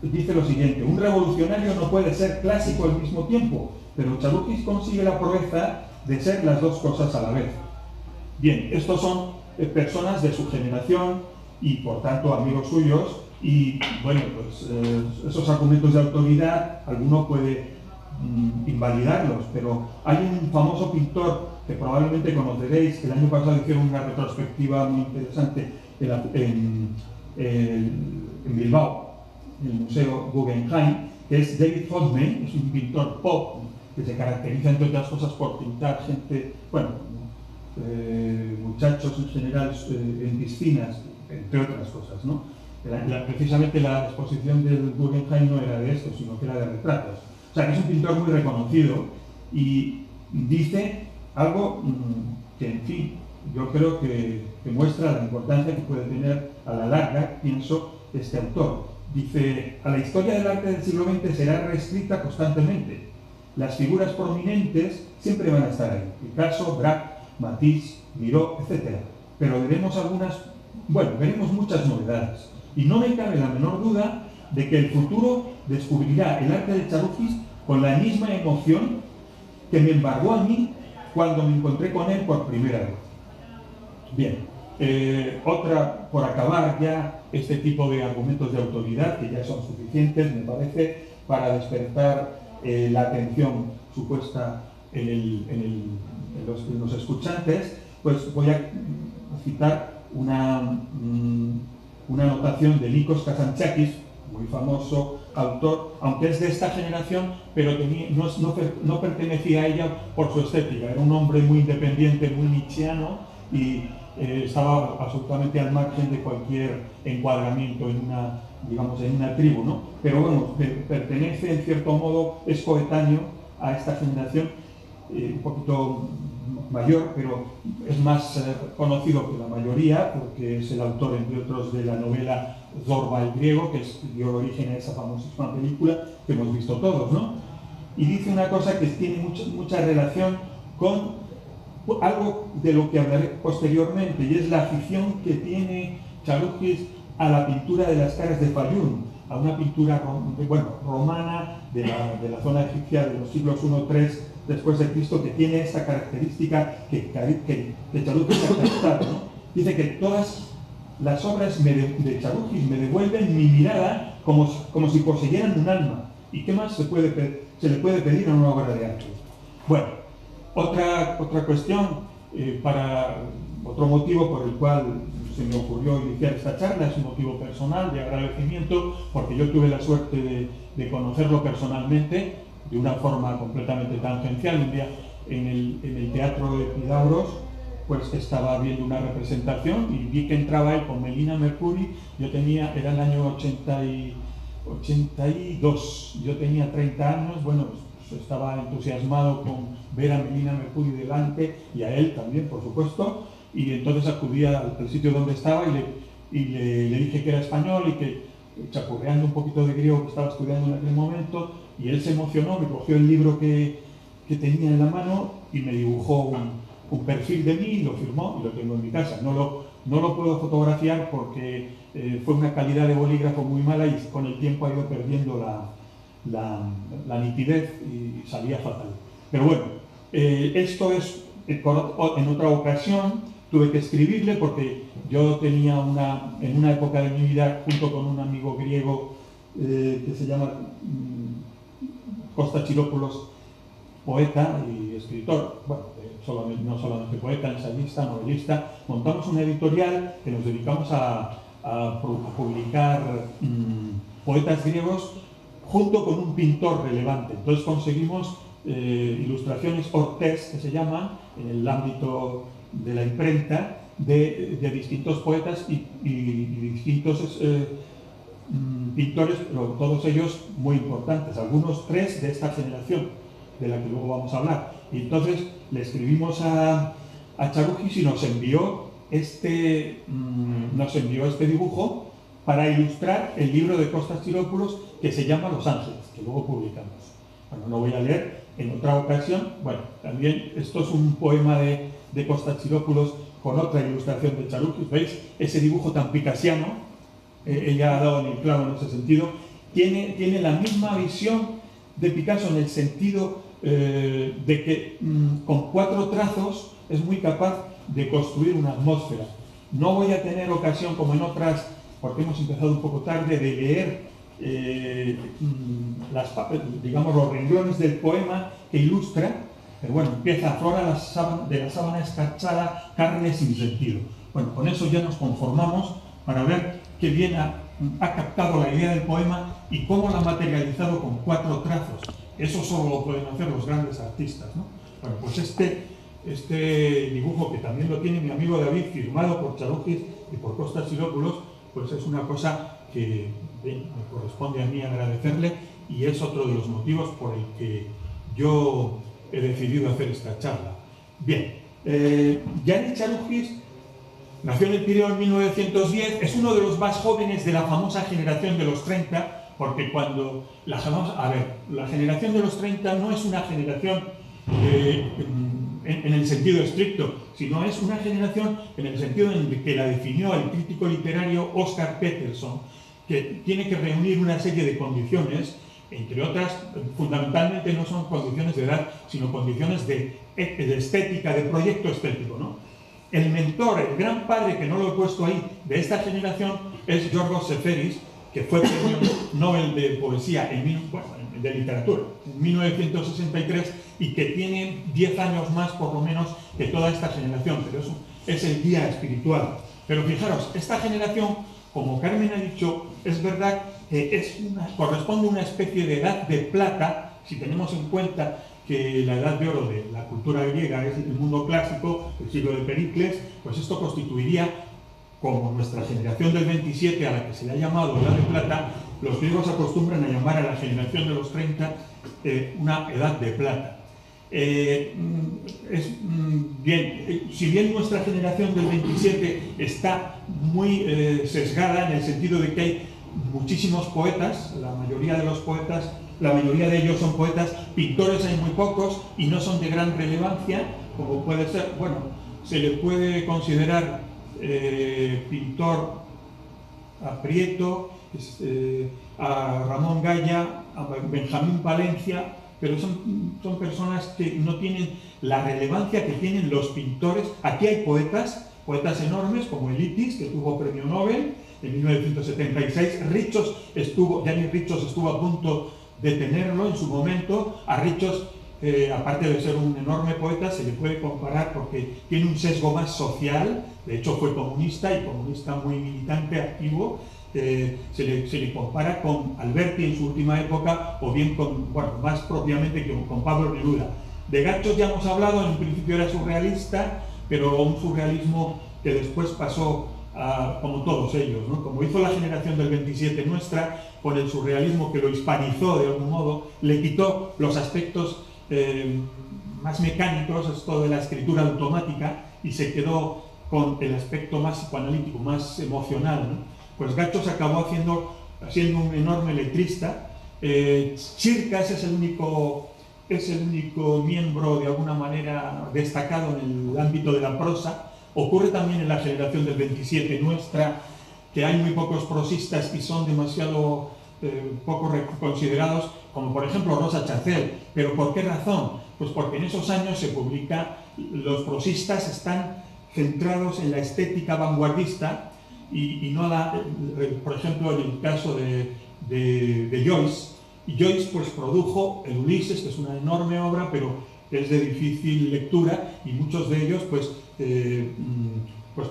dice lo siguiente: un revolucionario no puede ser clásico al mismo tiempo, pero Charukis consigue la proeza de ser las dos cosas a la vez. Bien, estos son personas de su generación y por tanto amigos suyos, y bueno, pues esos argumentos de autoridad alguno puede invalidarlos, pero hay un famoso pintor que probablemente conoceréis, que el año pasado hicieron una retrospectiva muy interesante en Bilbao, en el Museo Guggenheim, que es David Hockney. Es un pintor pop que se caracteriza, entre otras cosas, por pintar gente, bueno, muchachos en general en piscinas, entre otras cosas, ¿no? Precisamente la exposición del Guggenheim no era de esto, sino que era de retratos. O sea, que es un pintor muy reconocido y dice algo que, en fin, yo creo que muestra la importancia que puede tener a la larga, pienso, este autor. Dice: a la historia del arte del siglo XX será reescrita constantemente. Las figuras prominentes siempre van a estar ahí: Picasso, Braque, Matisse, Miró, etc. Pero veremos veremos muchas novedades. Y no me cabe la menor duda de que el futuro descubrirá el arte de Charukis con la misma emoción que me embargó a mí cuando me encontré con él por primera vez. Bien, otra, por acabar ya este tipo de argumentos de autoridad, que ya son suficientes, me parece, para despertar la atención supuesta en los escuchantes, pues voy a citar una anotación de Nikos Kazantzakis, muy famoso autor, aunque es de esta generación, pero no pertenecía a ella por su estética. Era un hombre muy independiente, muy nietzscheano, y estaba absolutamente al margen de cualquier encuadramiento en una tribu, ¿no? Pero bueno, pertenece en cierto modo, es coetáneo a esta generación, un poquito mayor, pero es más conocido que la mayoría porque es el autor, entre otros, de la novela Zorba el griego, que dio origen a esa famosísima película que hemos visto todos, ¿no? Y dice una cosa que tiene mucha relación con algo de lo que hablaré posteriormente, y es la afición que tiene Charukis a la pintura de las caras de Fayún. a una pintura romana de la zona egipcia de los siglos I-III después de Cristo, que tiene esta característica que Charukis ha captado, ¿no? Dice que todas las obras de Charukis me devuelven mi mirada como si poseyeran un alma. ¿Y qué más se le puede pedir a una obra de arte? Bueno, otra cuestión, otro motivo por el cual se me ocurrió iniciar esta charla es un motivo personal de agradecimiento, porque yo tuve la suerte de conocerlo personalmente de una forma completamente tangencial. Un día en el Teatro de Epidauros, pues estaba viendo una representación y vi que entraba él con Melina Mercouri. Era el año 82, yo tenía 30 años, bueno, pues estaba entusiasmado con ver a Melina Mercouri delante y a él también, por supuesto, y entonces acudí al sitio donde estaba y le dije que era español y que, chapurreando un poquito de griego que estaba estudiando en aquel momento, y él se emocionó, me cogió el libro que tenía en la mano y me dibujó un perfil de mí, lo firmó y lo tengo en mi casa. No lo puedo fotografiar porque fue una calidad de bolígrafo muy mala y con el tiempo ha ido perdiendo la nitidez y salía fatal. Pero bueno, esto es, en otra ocasión tuve que escribirle porque yo tenía en una época de mi vida, junto con un amigo griego que se llama Kostas Chiropoulos, poeta y escritor, bueno, no solamente poeta, ensayista, novelista, montamos una editorial que nos dedicamos a publicar poetas griegos junto con un pintor relevante. Entonces conseguimos ilustraciones Ortés, que se llaman, en el ámbito de la imprenta, de distintos poetas y distintos pintores, pero todos ellos muy importantes, algunos 3 de esta generación, de la que luego vamos a hablar. Y entonces le escribimos a Charukis y nos envió este dibujo para ilustrar el libro de Kostas Chiropoulos que se llama Los Ángeles, que luego publicamos. Bueno, no voy a leer, en otra ocasión. Bueno, también esto es un poema de Kostas Chiropoulos con otra ilustración de Charukis. ¿Veis? Ese dibujo tan picasiano, ella ha dado en el clavo en ese sentido. Tiene la misma visión de Picasso en el sentido de que con 4 trazos es muy capaz de construir una atmósfera. No voy a tener ocasión, como en otras, porque hemos empezado un poco tarde, de leer digamos, los renglones del poema que ilustra, pero bueno, empieza: aflora de la sábana escarchada, carne sin sentido. Bueno, con eso ya nos conformamos para ver qué bien ha captado la idea del poema y cómo la ha materializado con 4 trazos. Eso solo lo pueden hacer los grandes artistas, ¿no? Bueno, pues este dibujo, que también lo tiene mi amigo David, firmado por Charukis y por Kostas Chiropoulos, pues es una cosa que me corresponde a mí agradecerle, y es otro de los motivos por el que yo he decidido hacer esta charla. Bien, Yannis Charukis nació en el Pireo en 1910, es uno de los más jóvenes de la famosa generación de los 30, porque cuando la generación de los 30 no es una generación en el sentido estricto, sino es una generación en el sentido en que la definió el crítico literario Oscar Peterson, que tiene que reunir una serie de condiciones, entre otras, fundamentalmente no son condiciones de edad, sino condiciones de estética, de proyecto estético, ¿no? El mentor, el gran padre, que no lo he puesto ahí, de esta generación es Yorgos Seferis, que fue premio Nobel de Poesía, de Literatura, en 1963, y que tiene 10 años más, por lo menos, que toda esta generación, pero eso es el guía espiritual. Pero fijaros, esta generación, como Carmen ha dicho, es verdad que corresponde a una especie de edad de plata, si tenemos en cuenta que la edad de oro de la cultura griega es el mundo clásico, el siglo de Pericles, pues esto constituiría, como nuestra generación del 27, a la que se le ha llamado edad de plata, los griegos acostumbran a llamar a la generación de los 30 una edad de plata. Si bien nuestra generación del 27 está muy sesgada en el sentido de que hay muchísimos poetas, la mayoría de ellos son poetas, pintores hay muy pocos y no son de gran relevancia, como puede ser, bueno, se le puede considerar pintor a Prieto, a Ramón Gaya, a Benjamín Palencia, pero son personas que no tienen la relevancia que tienen los pintores. Aquí hay poetas enormes como Elitis, que tuvo premio Nobel en 1976. Gianni Riccios estuvo a punto de tenerlo en su momento. A Riccios, aparte de ser un enorme poeta, se le puede comparar porque tiene un sesgo más social. De hecho fue comunista y comunista muy militante, activo. Se le compara con Alberti en su última época, o bien más propiamente con Pablo Neruda. De Gaccios ya hemos hablado. En un principio era surrealista, pero un surrealismo que después pasó como todos ellos, ¿no? Como hizo la generación del 27 nuestra, con el surrealismo que lo hispanizó de algún modo, le quitó los aspectos más mecánicos, esto de la escritura automática, y se quedó con el aspecto más psicoanalítico, más emocional, ¿no? Pues Gaccios acabó siendo un enorme letrista. Chircas es el único miembro de alguna manera destacado en el ámbito de la prosa. Ocurre también en la generación del 27 nuestra, que hay muy pocos prosistas y son demasiado poco considerados, como por ejemplo Rosa Chacel. ¿Pero por qué razón? Pues porque en esos años los prosistas están centrados en la estética vanguardista y no por ejemplo, en el caso de Joyce. Y Joyce pues produjo el Ulises, que es una enorme obra, pero es de difícil lectura, y muchos de ellos pues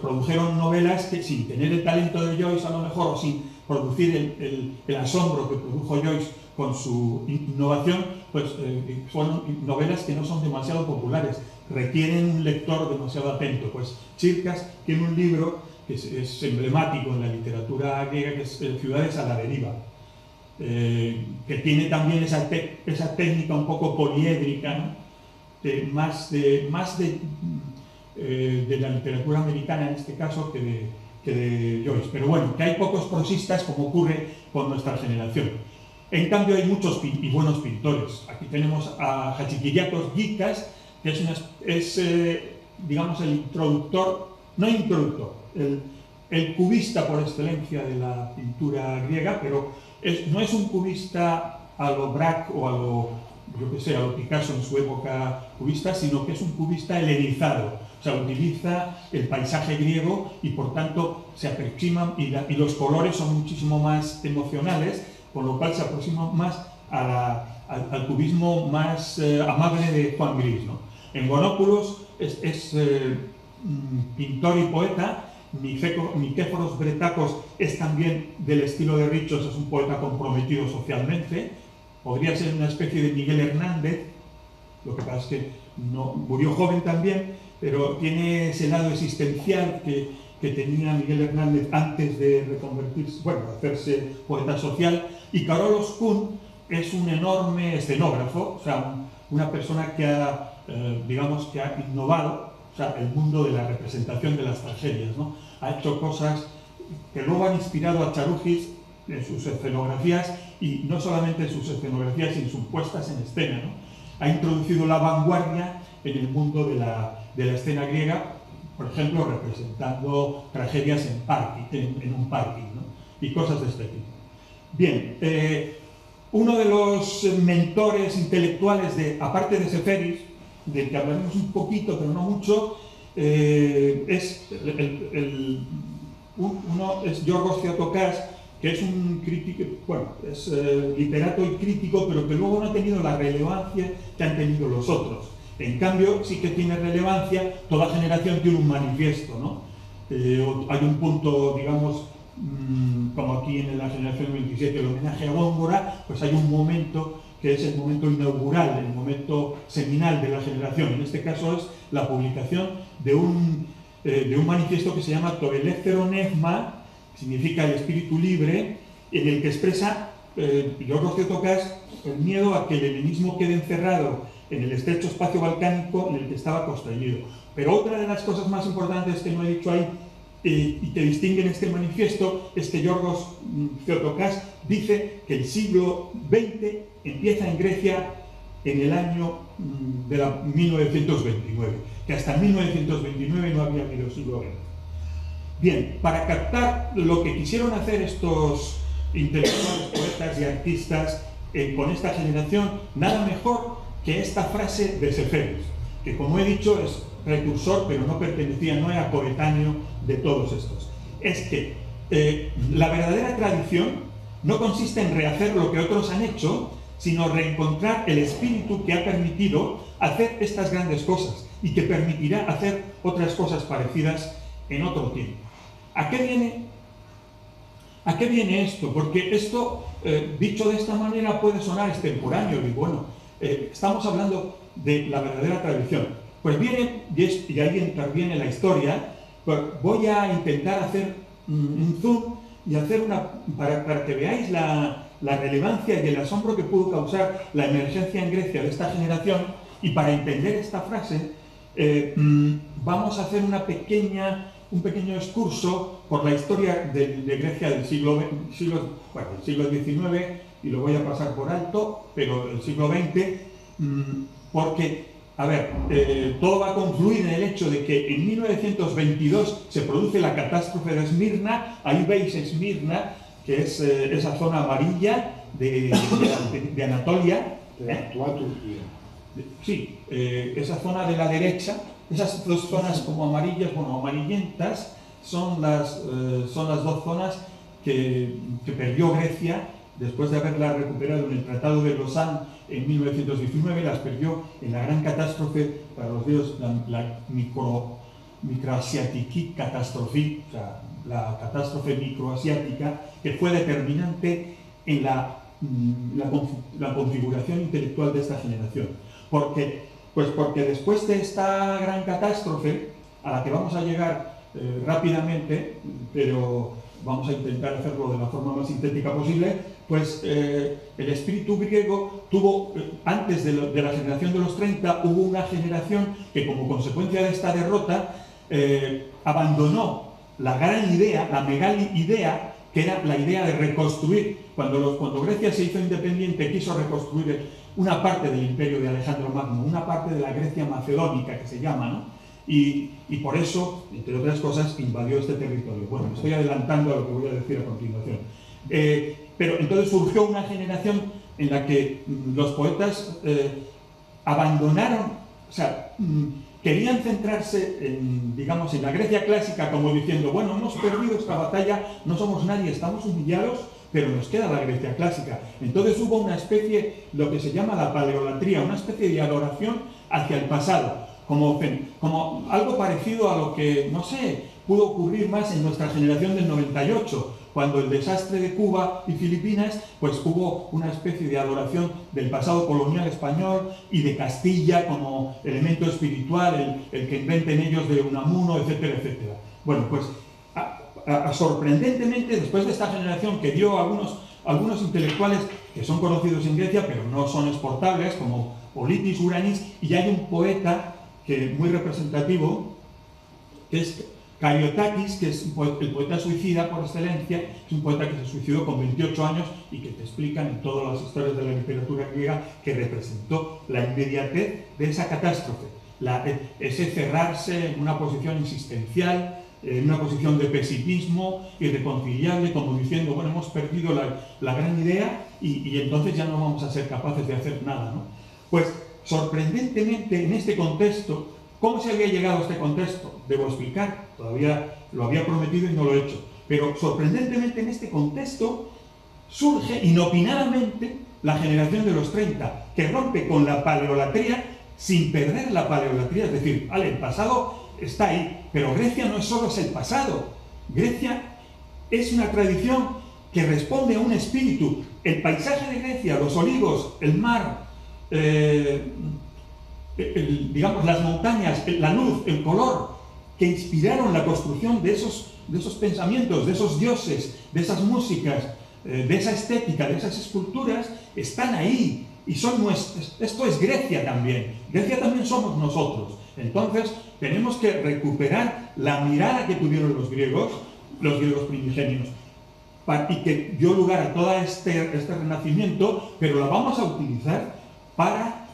produjeron novelas que, sin tener el talento de Joyce a lo mejor, o sin producir el asombro que produjo Joyce con su innovación, pues son novelas que no son demasiado populares, requieren un lector demasiado atento. Pues Chircas tiene un libro que es emblemático en la literatura griega, que es Ciudades a la deriva, que tiene también esa técnica un poco poliédrica, ¿no? más de la literatura americana en este caso que de Joyce. Pero bueno, que hay pocos prosistas, como ocurre con nuestra generación. En cambio hay muchos y buenos pintores. Aquí tenemos a Hachikiriakos Gikas, que es digamos el el cubista por excelencia de la pintura griega, pero no es un cubista a lo Braque o a lo Picasso en su época cubista, sino que es un cubista helenizado. O sea, utiliza el paisaje griego y por tanto se aproxima, y los colores son muchísimo más emocionales, con lo cual se aproxima más al cubismo más amable de Juan Gris, ¿no? En Gonópulos es pintor y poeta. Nikéforos Bretakos es también del estilo de Riccios, es un poeta comprometido socialmente. Podría ser una especie de Miguel Hernández, lo que pasa es que murió joven también, pero tiene ese lado existencial que tenía Miguel Hernández antes de reconvertirse, hacerse poeta social. Y Carolus Kuhn es un enorme escenógrafo, o sea, una persona que ha innovado el mundo de la representación de las tragedias, ¿no? Ha hecho cosas que luego han inspirado a Charugis en sus escenografías, y no solamente en sus escenografías, sino en sus puestas en escena, ¿no? Ha introducido la vanguardia en el mundo de la escena griega, por ejemplo, representando tragedias en un parking, ¿no? Y cosas de este tipo. Bien, uno de los mentores intelectuales, aparte de Seferis, del que hablaremos un poquito, pero no mucho, es Yorgos Theotokás, que es un crítico, es literato y crítico, pero que luego no ha tenido la relevancia que han tenido los otros. En cambio, sí que tiene relevancia. Toda generación tiene un manifiesto, ¿no? Hay un punto, digamos, como aquí en la generación 27, el homenaje a Góngora, pues hay un momento que es el momento inaugural, el momento seminal de la generación. En este caso es la publicación de un manifiesto que se llama Το Ελεύθερο Νεύμα, significa el espíritu libre, en el que expresa Yorgos Theotokás el miedo a que el helenismo quede encerrado en el estrecho espacio balcánico en el que estaba constreñido. Pero otra de las cosas más importantes que no he dicho ahí y que distinguen este manifiesto es que Yorgos Theotokás dice que el siglo XX empieza en Grecia en el año de 1929, que hasta 1929 no había habido siglo XX. Bien, para captar lo que quisieron hacer estos intelectuales, poetas y artistas con esta generación, nada mejor que esta frase de Seferis, que como he dicho es precursor, pero no pertenecía, no era coetáneo de todos estos. Es que la verdadera tradición no consiste en rehacer lo que otros han hecho, sino reencontrar el espíritu que ha permitido hacer estas grandes cosas y que permitirá hacer otras cosas parecidas en otro tiempo. ¿A qué viene esto? Porque esto, dicho de esta manera, puede sonar extemporáneo y bueno, estamos hablando de la verdadera tradición. Pues viene, y ahí interviene la historia, pues voy a intentar hacer un zoom y hacer para que veáis la relevancia y el asombro que pudo causar la emergencia en Grecia de esta generación, y para entender esta frase vamos a hacer un pequeño excurso por la historia de Grecia del siglo XIX, y lo voy a pasar por alto, pero el siglo XX, porque, a ver, todo va a confluir en el hecho de que en 1922 se produce la catástrofe de Esmirna. Ahí veis Esmirna, que es esa zona amarilla de Anatolia. De la actual Turquía. Sí, esa zona de la derecha, esas dos zonas como amarillas, bueno, amarillentas, son las dos zonas que perdió Grecia después de haberla recuperado en el Tratado de Lausanne en 1919. Las perdió en la gran catástrofe, para los griegos, la microasiatique catástrofe, o sea, la catástrofe microasiática, que fue determinante en la configuración intelectual de esta generación. Porque después de esta gran catástrofe, a la que vamos a llegar rápidamente, pero vamos a intentar hacerlo de la forma más sintética posible, pues el espíritu griego tuvo, antes de la generación de los 30, hubo una generación que como consecuencia de esta derrota abandonó la gran idea, la megali idea, que era la idea de reconstruir. Cuando Grecia se hizo independiente, quiso reconstruir una parte del imperio de Alejandro Magno, una parte de la Grecia macedónica que se llama, ¿no? Y por eso, entre otras cosas, invadió este territorio. Bueno, me estoy adelantando a lo que voy a decir a continuación. Pero entonces surgió una generación en la que los poetas abandonaron, o sea, querían centrarse en, digamos, en la Grecia clásica, como diciendo, bueno, hemos perdido esta batalla, no somos nadie, estamos humillados, pero nos queda la Grecia clásica. Entonces hubo una especie, lo que se llama la paleolatría, una especie de adoración hacia el pasado, como algo parecido a lo que, no sé, pudo ocurrir más en nuestra generación del 98, cuando el desastre de Cuba y Filipinas, pues hubo una especie de adoración del pasado colonial español y de Castilla como elemento espiritual, el que inventen ellos de Unamuno, etcétera, etcétera. Bueno, pues sorprendentemente, después de esta generación que dio algunos intelectuales que son conocidos en Grecia, pero no son exportables, como Politis Uranis, y hay un poeta que muy representativo, que es Kariotakis, que es el poeta suicida por excelencia. Es un poeta que se suicidó con 28 años y que te explican en todas las historias de la literatura griega que representó la inmediatez de esa catástrofe, ese cerrarse en una posición existencial, en una posición de pesimismo irreconciliable, como diciendo, bueno, hemos perdido la gran idea y entonces ya no vamos a ser capaces de hacer nada, ¿no? Pues, sorprendentemente, en este contexto, ¿cómo se había llegado a este contexto? Debo explicar, todavía lo había prometido y no lo he hecho, pero sorprendentemente en este contexto surge inopinadamente la generación de los 30, que rompe con la paleolatría sin perder la paleolatría, es decir, vale, el pasado está ahí, pero Grecia no solo es el pasado, Grecia es una tradición que responde a un espíritu. El paisaje de Grecia, los olivos, el mar, digamos, las montañas, la luz, el color, que inspiraron la construcción de esos pensamientos, de esos dioses, de esas músicas, de esa estética, de esas esculturas, están ahí y son nuestros. Esto es Grecia también. Grecia también somos nosotros. Entonces, tenemos que recuperar la mirada que tuvieron los griegos primigenios, y que dio lugar a todo este renacimiento, pero la vamos a utilizar para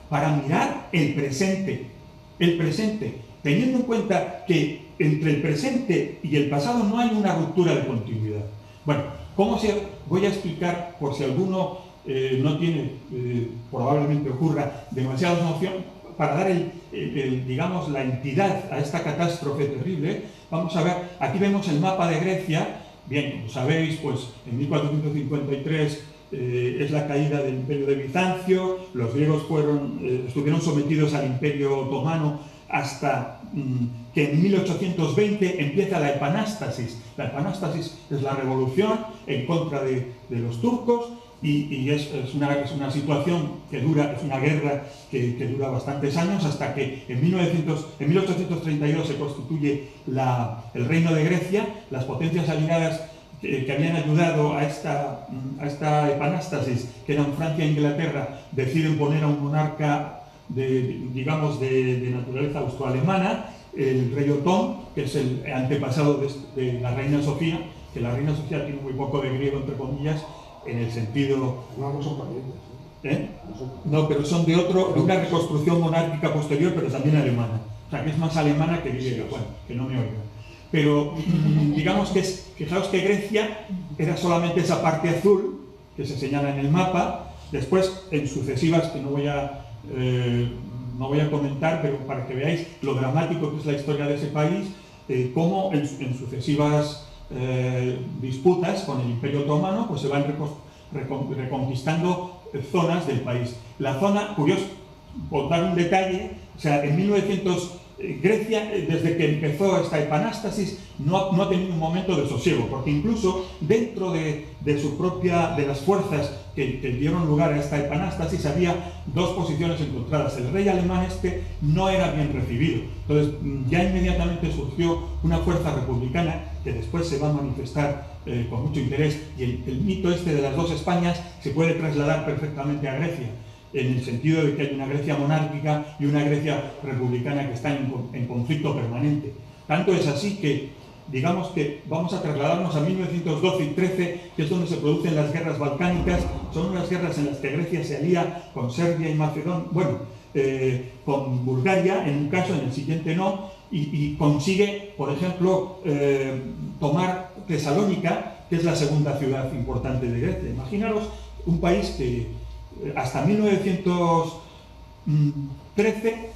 mirar el presente, teniendo en cuenta que entre el presente y el pasado no hay una ruptura de continuidad. Bueno, Voy a explicar, por si alguno no tiene, probablemente ocurra, demasiada noción, para dar digamos, la entidad a esta catástrofe terrible. Vamos a ver, aquí vemos el mapa de Grecia. Bien, como sabéis, pues en 1453 es la caída del Imperio de Bizancio. Los griegos estuvieron sometidos al Imperio Otomano hasta que en 1820 empieza la epanástasis. La epanástasis es la revolución en contra de los turcos, y es una situación que dura, es una guerra que dura bastantes años, hasta que en 1832 se constituye el Reino de Grecia. Las potencias aliadas que habían ayudado a esta epanástasis, que eran Francia e Inglaterra, deciden poner a un monarca de naturaleza austroalemana, el rey Otón, que es el antepasado de la reina Sofía, que la reina Sofía tiene muy poco de griego, entre comillas, en el sentido... No son parientes. No, pero son de una reconstrucción monárquica posterior, pero también alemana. O sea, que es más alemana que griega. Bueno, que no me oiga. Pero digamos fijaos que Grecia era solamente esa parte azul que se señala en el mapa. Después, en sucesivas, que no voy a comentar, pero para que veáis lo dramático que es la historia de ese país, cómo en sucesivas disputas con el Imperio Otomano, pues se van reconquistando zonas del país. La zona, curioso, por dar un detalle, o sea, en 1900 Grecia, desde que empezó esta epanástasis, no ha tenido un momento de sosiego, porque incluso dentro de las fuerzas que dieron lugar a esta epanástasis había dos posiciones encontradas. El rey alemán no era bien recibido, entonces ya inmediatamente surgió una fuerza republicana que después se va a manifestar con mucho interés, y el mito de las dos Españas se puede trasladar perfectamente a Grecia, en el sentido de que hay una Grecia monárquica y una Grecia republicana que están en conflicto permanente. Tanto es así que, digamos que vamos a trasladarnos a 1912 y 13, que es donde se producen las guerras balcánicas. Son unas guerras en las que Grecia se alía con Serbia y Macedonia, con Bulgaria en un caso, en el siguiente no, y consigue, por ejemplo, tomar Tesalónica, que es la segunda ciudad importante de Grecia. Imaginaros un país que hasta 1913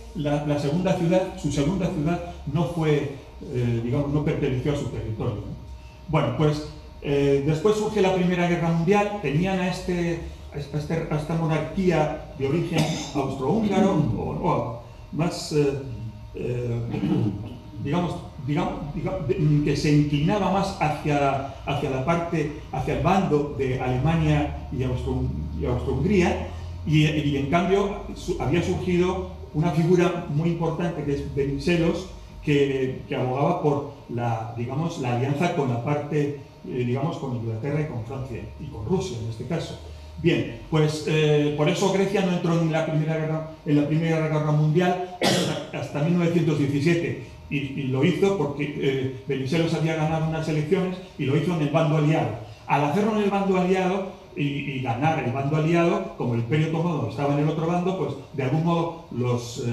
su segunda ciudad no fue, no perteneció a su territorio. Bueno, pues después surge la Primera Guerra Mundial. Tenían a esta monarquía de origen austrohúngaro, o más, que se inclinaba más hacia el bando de Alemania y Austro-Hungría, y en cambio había surgido una figura muy importante, que es Venizelos, que abogaba por la alianza con la parte, con Inglaterra y con Francia, y con Rusia en este caso. Bien, pues por eso Grecia no entró en la Primera Guerra Mundial hasta 1917, y lo hizo porque Venizelos había ganado unas elecciones y lo hizo en el bando aliado. Al hacerlo en el bando aliado y ganar el bando aliado, como el Imperio Otomano estaba en el otro bando, pues de algún modo los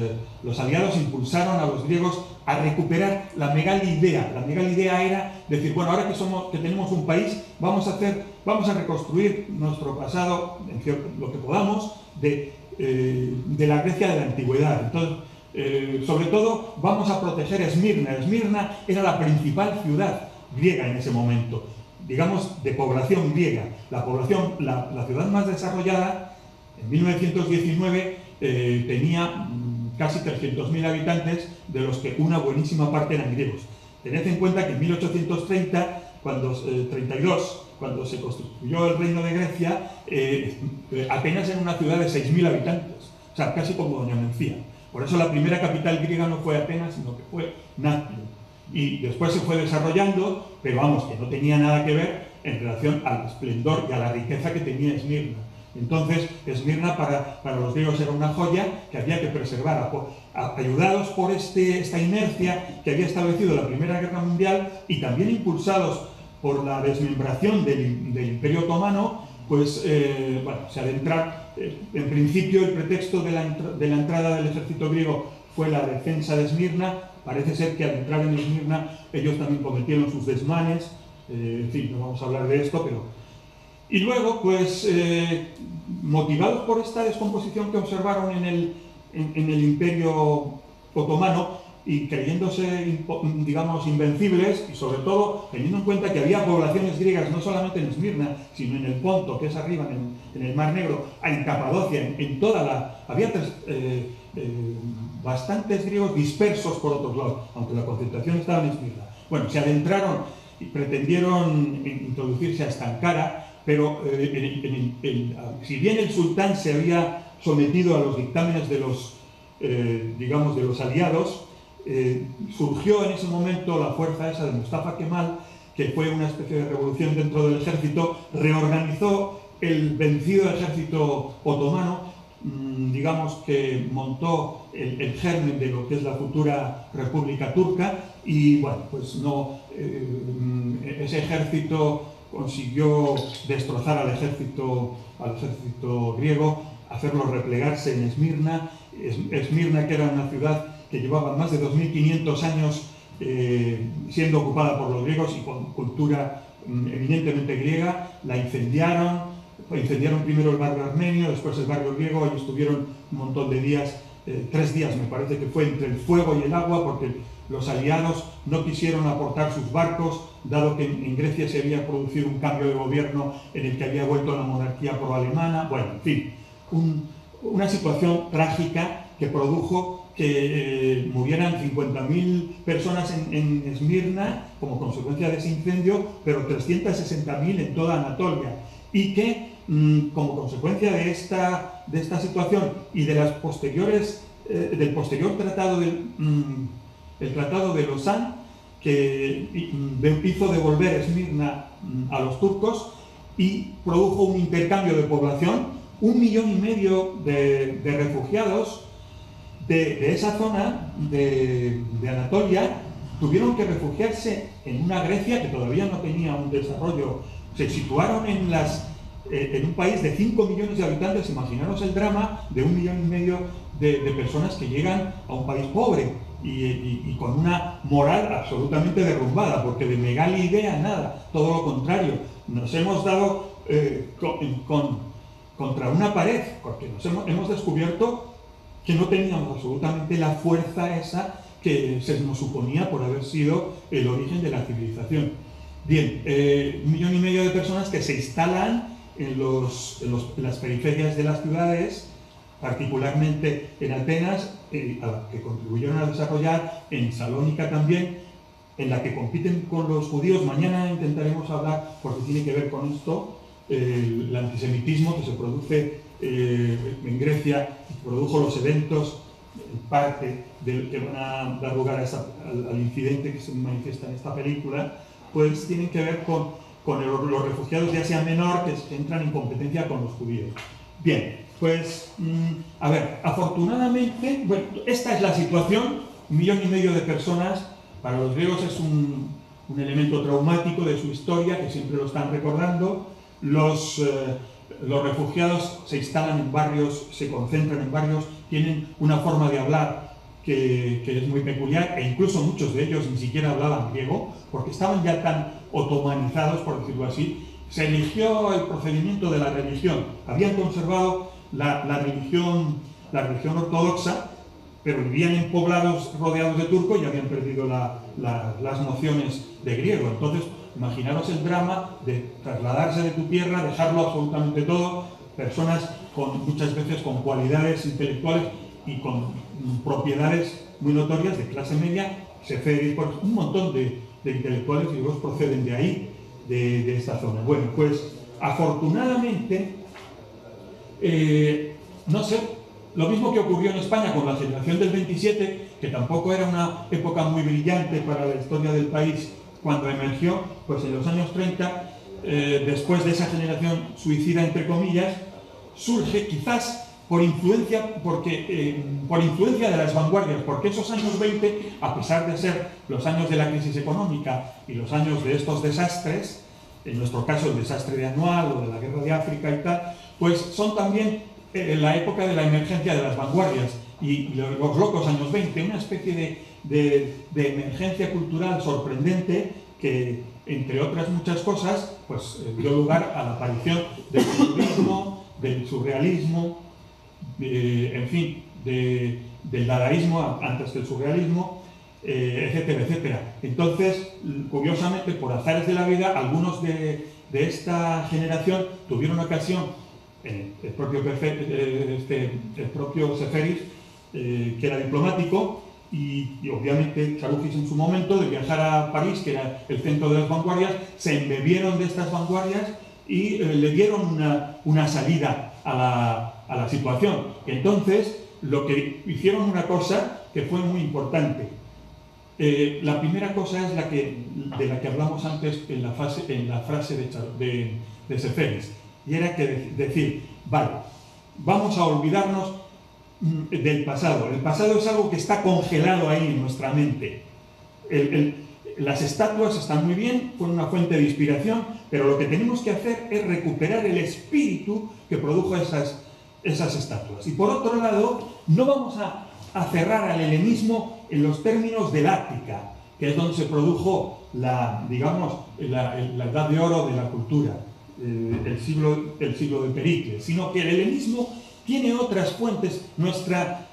aliados impulsaron a los griegos a recuperar la megal idea. La megal idea era decir, bueno, ahora que tenemos un país, vamos a reconstruir nuestro pasado, lo que podamos, de la Grecia de la antigüedad. Entonces, sobre todo, vamos a proteger Esmirna. Esmirna era la principal ciudad griega en ese momento, digamos, de población griega. La ciudad más desarrollada, en 1919, tenía casi 300.000 habitantes, de los que una buenísima parte eran griegos. Tened en cuenta que en 1830, cuando se constituyó el Reino de Grecia, apenas era una ciudad de 6.000 habitantes, o sea, casi como Doña Mencía. Por eso la primera capital griega no fue Atenas, sino que fue Nauplia. Y después se fue desarrollando, pero vamos, que no tenía nada que ver en relación al esplendor y a la riqueza que tenía Esmirna. Entonces, Esmirna para los griegos era una joya que había que preservar, ayudados por esta inercia que había establecido la Primera Guerra Mundial, y también impulsados por la desmembración del Imperio Otomano. Pues, se adentra, en principio el pretexto de la entrada del ejército griego fue la defensa de Esmirna. Parece ser que al entrar en Esmirna ellos también cometieron sus desmanes, En fin, no vamos a hablar de esto, pero... Y luego, pues, motivados por esta descomposición que observaron en el Imperio Otomano, y creyéndose, digamos, invencibles, y sobre todo teniendo en cuenta que había poblaciones griegas no solamente en Esmirna, sino en el Ponto, que es arriba, en el Mar Negro, en Capadocia, en toda la... Había bastantes griegos dispersos por otros lados, aunque la concentración estaba en Esmirna. Bueno, se adentraron y pretendieron introducirse hasta Ankara, pero si bien el sultán se había sometido a los dictámenes de los, digamos, de los aliados, surgió en ese momento la fuerza esa de Mustafa Kemal, que fue una especie de revolución dentro del ejército, reorganizó el vencido ejército otomano, digamos que montó el germen de lo que es la futura República Turca, y bueno, pues no, ese ejército consiguió destrozar al ejército griego, hacerlo replegarse en Esmirna. Esmirna, que era una ciudad que llevaba más de 2.500 años siendo ocupada por los griegos y con cultura eminentemente griega, la incendiaron primero el barrio armenio, después el barrio griego, y estuvieron un montón de días, 3 días me parece que fue, entre el fuego y el agua, porque los aliados no quisieron aportar sus barcos, dado que en Grecia se había producido un cambio de gobierno en el que había vuelto la monarquía pro-alemana. Bueno, en fin, una situación trágica que produjo que murieran 50.000 personas en Esmirna como consecuencia de ese incendio, pero 360.000 en toda Anatolia, y que como consecuencia de esta situación y de las posteriores, del posterior tratado el tratado de Lausanne, que hizo devolver Esmirna a los turcos y produjo un intercambio de población, 1,5 millones de refugiados de esa zona de Anatolia tuvieron que refugiarse en una Grecia que todavía no tenía un desarrollo. Se situaron en un país de 5 millones de habitantes. Imaginaros el drama de 1,5 millones de personas que llegan a un país pobre y con una moral absolutamente derrumbada, porque de megali idea nada, todo lo contrario. Nos hemos dado contra una pared, porque hemos descubierto que no teníamos absolutamente la fuerza esa que se nos suponía por haber sido el origen de la civilización. Bien, 1,5 millones de personas que se instalan en las periferias de las ciudades, particularmente en Atenas, a la que contribuyeron a desarrollar, en Salónica también, en la que compiten con los judíos. Mañana intentaremos hablar, porque tiene que ver con esto, el antisemitismo que se produce en Grecia, produjo los eventos, en parte, que van a dar lugar al incidente que se manifiesta en esta película, pues tienen que ver con los refugiados de Asia Menor que entran en competencia con los judíos. Bien, pues, a ver, afortunadamente, bueno, esta es la situación, 1,5 millones de personas. Para los griegos es un elemento traumático de su historia, que siempre lo están recordando. Los refugiados se instalan en barrios, se concentran en barrios, tienen una forma de hablar que es muy peculiar, e incluso muchos de ellos ni siquiera hablaban griego, porque estaban ya tan otomanizados, por decirlo así. Se eligió el procedimiento de la religión. Habían conservado la religión ortodoxa, pero vivían en poblados rodeados de turcos y habían perdido las nociones de griego. Entonces, imaginaros el drama de trasladarse de tu tierra, dejarlo absolutamente todo, personas muchas veces con cualidades intelectuales y con propiedades muy notorias de clase media. Un montón de intelectuales griegos proceden de ahí, de esta zona. Bueno, pues afortunadamente, no sé, lo mismo que ocurrió en España con la generación del 27, que tampoco era una época muy brillante para la historia del país cuando emergió, pues en los años 30, después de esa generación suicida, entre comillas, surge quizás por influencia de las vanguardias, porque esos años 20, a pesar de ser los años de la crisis económica y los años de estos desastres, en nuestro caso el desastre de Anual o de la guerra de África y tal, pues son también la época de la emergencia de las vanguardias y los locos años 20, una especie de emergencia cultural sorprendente que entre otras muchas cosas, pues dio lugar a la aparición del futurismo, del surrealismo, en fin, del dadaísmo antes que el surrealismo, etcétera, etcétera. Entonces, curiosamente, por azares de la vida, algunos de esta generación tuvieron ocasión, el propio Seferis, que era diplomático, y obviamente Charufis en su momento, de viajar a París, que era el centro de las vanguardias, se embebieron de estas vanguardias y le dieron una salida a la situación. Entonces, lo que hicieron una cosa que fue muy importante. La primera cosa es de la que hablamos antes en la frase de Seferis, y era que decir, vale, vamos a olvidarnos del pasado. El pasado es algo que está congelado ahí en nuestra mente. Las estatuas están muy bien, fueron una fuente de inspiración, pero lo que tenemos que hacer es recuperar el espíritu que produjo esas estatuas. Y por otro lado, no vamos a cerrar al helenismo en los términos del Ática, que es donde se produjo la edad de oro de la cultura, el siglo de Pericles, sino que el helenismo tiene otras fuentes. Nuestra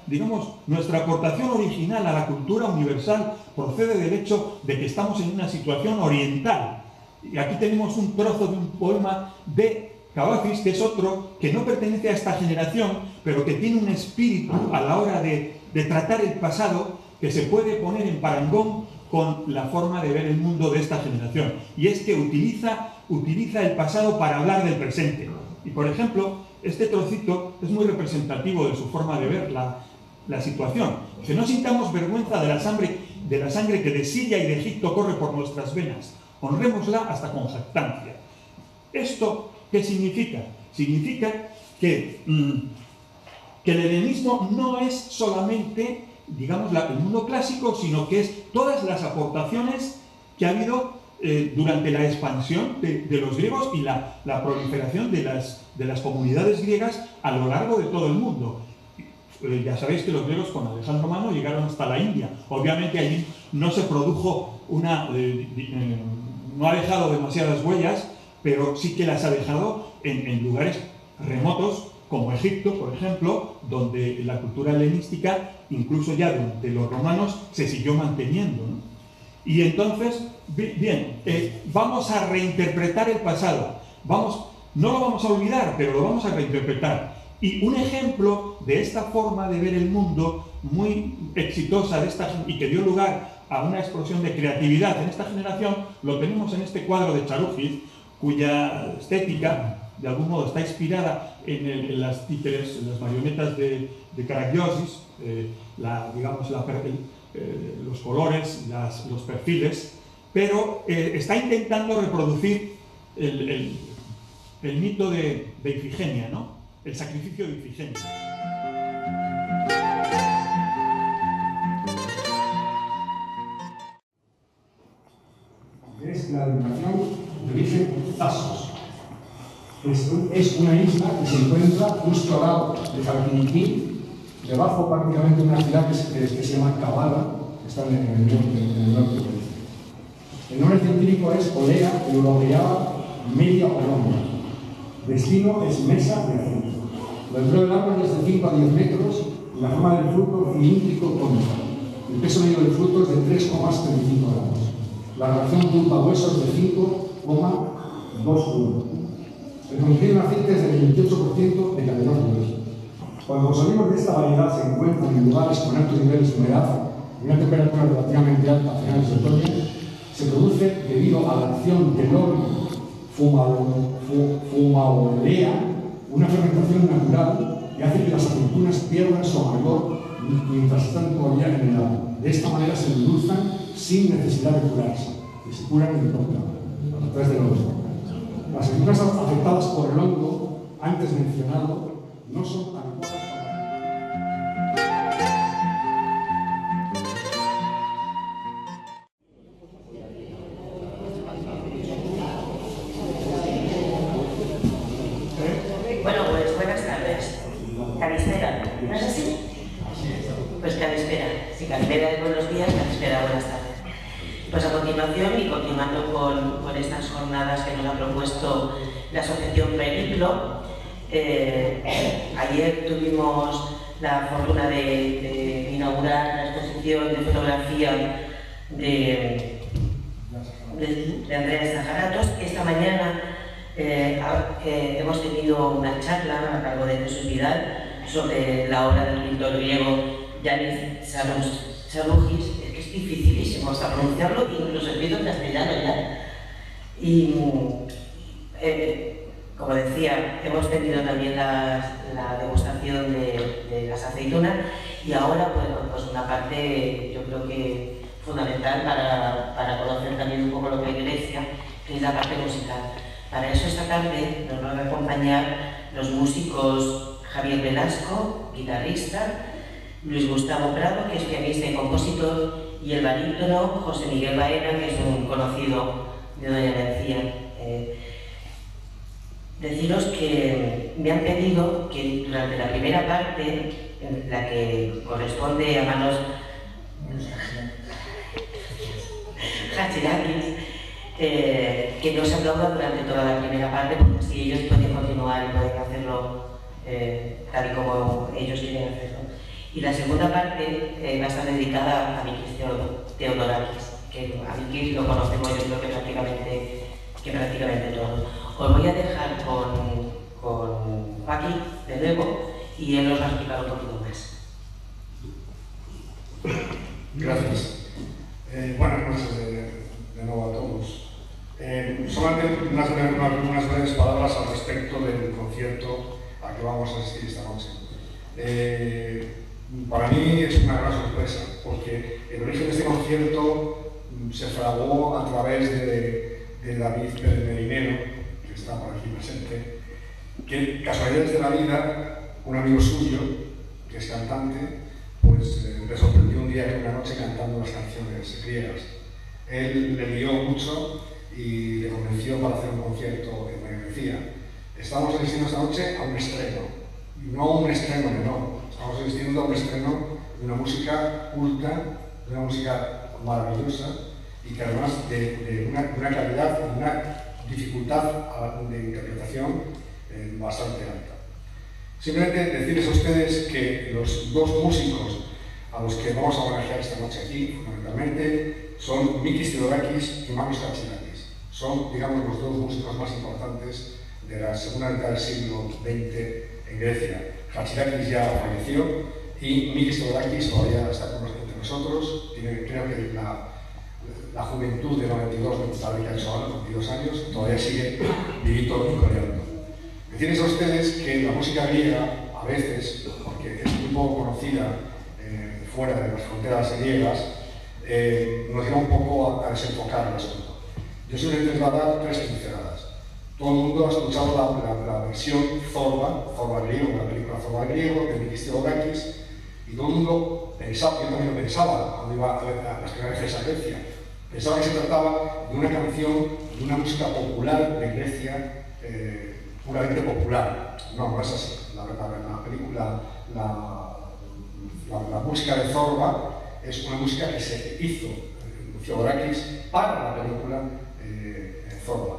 aportación original a la cultura universal procede del hecho de que estamos en una situación oriental. Y aquí tenemos un trozo de un poema de Cavafis, que es otro que no pertenece a esta generación, pero que tiene un espíritu a la hora de tratar el pasado que se puede poner en parangón con la forma de ver el mundo de esta generación. Y es que utiliza el pasado para hablar del presente. Y por ejemplo, este trocito es muy representativo de su forma de ver la situación. Que no sintamos vergüenza de la sangre que de Siria y de Egipto corre por nuestras venas. Honrémosla hasta con jactancia. ¿Esto qué significa? Significa que el helenismo no es solamente, digamos, el mundo clásico, sino que es todas las aportaciones que ha habido durante la expansión de los griegos y la proliferación de las comunidades griegas a lo largo de todo el mundo. Ya sabéis que los griegos con Alejandro Magno llegaron hasta la India. Obviamente allí no se produjo no ha dejado demasiadas huellas, pero sí que las ha dejado en lugares remotos, como Egipto, por ejemplo, donde la cultura helenística, incluso ya durante los romanos, se siguió manteniendo, ¿no? Y entonces, bien, vamos a reinterpretar el pasado. No lo vamos a olvidar, pero lo vamos a reinterpretar. Y un ejemplo de esta forma de ver el mundo muy exitosa y que dio lugar a una explosión de creatividad en esta generación, lo tenemos en este cuadro de Charufis, cuya estética de algún modo está inspirada en las títeres, en las marionetas de Karagiozis, los colores, los perfiles, pero está intentando reproducir el mito de Ifigenia, ¿no? El sacrificio de Ifigenia. Es la denominación de origen Tasos. Es una isla que se encuentra justo al lado de Jalquiniquí, debajo prácticamente de una ciudad que se llama Kavala, que está en el norte de Grecia. El nombre científico es Olea europeada media oblonga. Destino es mesa de aceite. La altura del árbol es de 5 a 10 metros y la forma del fruto cilíndrico cónica. El peso medio del fruto es de 3,35 gramos. La relación pulpa-hueso es de 5,21. El contenido en aceite es del 28% de cadena de. Cuando los olivos de esta variedad se encuentran en lugares con altos niveles de humedad y una temperatura relativamente alta a finales de otoño, se produce debido a la acción del horno fumaolea, una fermentación natural que hace que las aceitunas pierdan su amargor mientras están todavía en el agua. De esta manera se endulzan sin necesidad de curarse, y se curan a través del hongo. Las aceitunas afectadas por el hongo, antes mencionado, no son adecuadas para... Bueno, pues buenas tardes. Calispera, ¿no es así? Pues Calispera. Si Calispera es buenos días, Calispera buenas tardes. Pues a continuación, y continuando con estas jornadas que nos ha propuesto la Asociación Periplo, ayer tuvimos la fortuna de inaugurar la exposición de fotografía de Andrea Zaharatos. Esta mañana hemos tenido una charla a cargo de Jesús Vidal sobre la obra del pintor griego Yanis Tsarougis. Es dificilísimo hasta pronunciarlo, incluso escrito en castellano ya. Y como decía, hemos tenido también la degustación de las aceitunas, y ahora, bueno, pues una parte yo creo que fundamental para conocer también un poco lo que es Grecia, que es la parte musical. Para eso esta tarde nos van a acompañar los músicos Javier Velasco, guitarrista, Luis Gustavo Prado, que es pianista y compositor, y el barítono José Miguel Baena, que es un conocido de Doña Mencía. Deciros que me han pedido que durante la primera parte, en la que corresponde a Manos Hachirakis, que no se aplauda durante toda la primera parte, porque así ellos pueden continuar y pueden hacerlo tal y como ellos quieren hacerlo. Y la segunda parte va a estar dedicada a Mikis Theodorakis, que a Mikis lo conocemos yo creo que prácticamente todos. Os voy a dejar con Paqui de nuevo, y él nos va a explicar un poquito más. Gracias. Buenas noches de nuevo a todos. Solamente unas breves palabras al respecto del concierto a que vamos a asistir esta noche. Para mí es una gran sorpresa, porque el origen de este concierto se fraguó a través de David Pérez Merinero, que está por aquí presente, que casualidades de la vida, un amigo suyo, que es cantante, pues me sorprendió un día, una noche, cantando unas canciones griegas. Él le guió mucho y le convenció para hacer un concierto en me decía. Estamos asistiendo esta noche a un estreno, no un estreno menor, estamos asistiendo a un estreno de una música culta, de una música maravillosa, y que además de una calidad y una dificultad de interpretación bastante alta. Simplemente decirles a ustedes que los dos músicos a los que vamos a homenajear esta noche aquí, fundamentalmente, son Mikis Theodorakis y Manos Hachirakis. Son, digamos, los dos músicos más importantes de la segunda mitad del siglo XX en Grecia. Hachirakis ya falleció y Mikis Theodorakis todavía está entre nosotros. Tiene, creo que la juventud de 92, me gustaría que ha hecho ahora, 22 años, todavía sigue vivito y coleando. Decirles a ustedes que la música griega, a veces, porque es muy poco conocida fuera de las fronteras griegas, nos lleva un poco a desenfocar el asunto. Yo simplemente voy a dar tres pinceladas. Todo el mundo ha escuchado la versión Zorba griego, la película Zorba griego, de Mikis Theodorakis, y todo el mundo pensaba, yo también lo pensaba cuando iba a ver las primeras veces a Grecia, pensaba que se trataba de una canción, de una música popular de Grecia, puramente popular. No, no es así. La película, la música de Zorba es una música que se hizo Theodorakis para la película Zorba.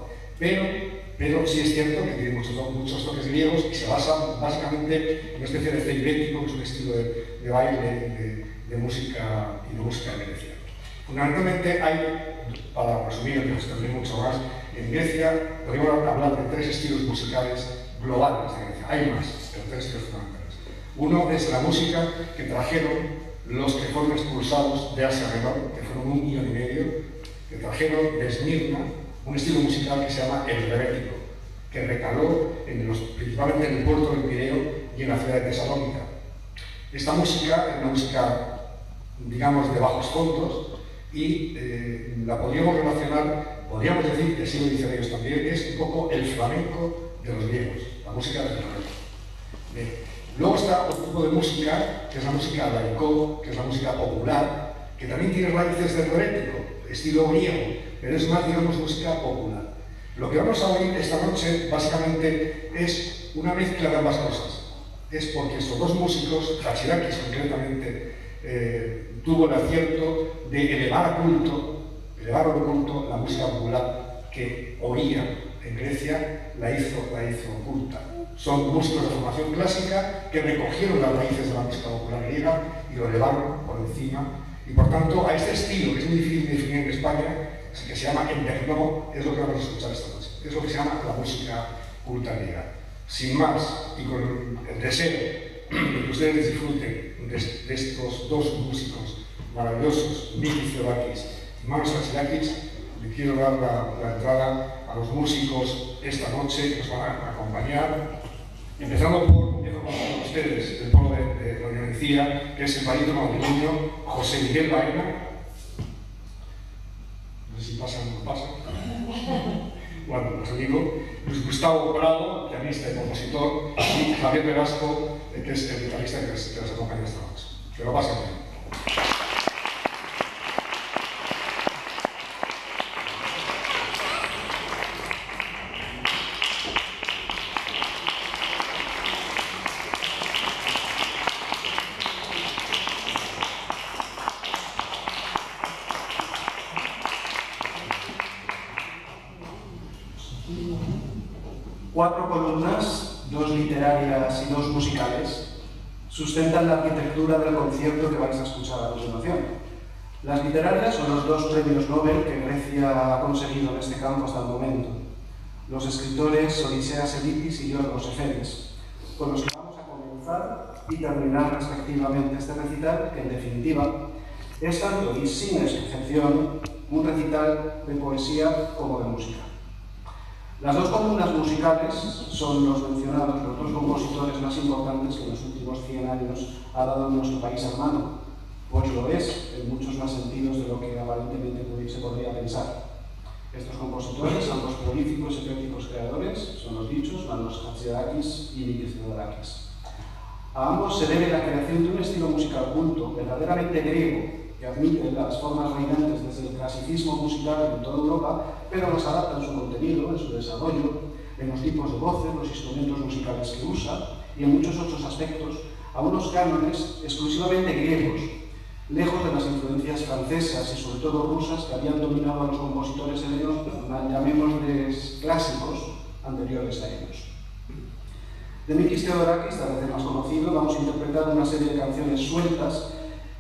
Pero sí es cierto que tiene muchos toques griegos y se basa básicamente en una especie de feilético, que es un estilo de baile de música y de música de Grecia. Fundamentalmente hay, para resumir, que extender mucho más, en Grecia podríamos hablar de tres estilos musicales globales de Grecia. Hay más, pero tres estilos fundamentales. Uno es la música que trajeron los que fueron expulsados de Asia Menor, que fueron 1,5 millones, que trajeron de Esmirna un estilo musical que se llama el rebético, que recaló principalmente en el puerto del Pireo y en la ciudad de Tesalónica. Esta música es una música, digamos, de bajos fondos, y la podríamos relacionar, podríamos decir, que así lo dicen ellos también, es un poco el flamenco de los griegos, la música del flamenco. Luego está otro tipo de música, que es la música laicó, que es la música popular, que también tiene raíces del rebético, estilo griego, pero es más, digamos, música popular. Lo que vamos a oír esta noche, básicamente, es una mezcla de ambas cosas. Es porque estos dos músicos, Hachirakis concretamente, tuvo el acierto de elevar a culto, elevaron de culto la música popular que oía en Grecia, la hizo culta. Son músicos de formación clásica que recogieron las raíces de la música popular griega y lo elevaron por encima. Y por tanto, a este estilo, que es muy difícil de definir en España, que se llama enterno, es lo que vamos a escuchar esta noche. Es lo que se llama la música culta griega. Sin más, y con el deseo de que ustedes disfruten de estos dos músicos maravillosos, Mikis Theodorakis y Manos Hatzidakis, le quiero dar la entrada a los músicos esta noche que nos van a acompañar, empezando por ustedes, del pueblo de Doña Lucía, que es el barítono madrileño José Miguel Baena. No sé si pasan o no pasan. Bueno, pues digo, Luis Gustavo Prado, pianista y compositor, y Javier Velasco, que es el guitarrista que les acompaña esta noche. Que lo pasen bien. Cuatro columnas, dos literarias y dos musicales, sustentan la arquitectura del concierto que vais a escuchar a continuación. Las literarias son los dos premios Nobel que Grecia ha conseguido en este campo hasta el momento. Los escritores Odiseas Elitis y Yorgos Eferes, con los que vamos a comenzar y terminar respectivamente este recital, que en definitiva es tanto y sin excepción un recital de poesía como de música. Las dos columnas musicales son los mencionados, los dos compositores más importantes que en los últimos 100 años ha dado nuestro país hermano, pues lo es en muchos más sentidos de lo que aparentemente se podría pensar. Estos compositores, ambos prolíficos y eclécticos creadores, son los dichos Manos Hatzidakis y Mikis Theodorakis. A ambos se debe la creación de un estilo musical culto, verdaderamente griego, que admite las formas reinantes desde el clasicismo musical en toda Europa, pero las adapta en su contenido, en su desarrollo, en los tipos de voces, los instrumentos musicales que usa y en muchos otros aspectos a unos cánones exclusivamente griegos, lejos de las influencias francesas y sobre todo rusas que habían dominado a los compositores helenos, llamémosles clásicos, anteriores a ellos. De Mikis Theodorakis, tal vez el más conocido, vamos a interpretar una serie de canciones sueltas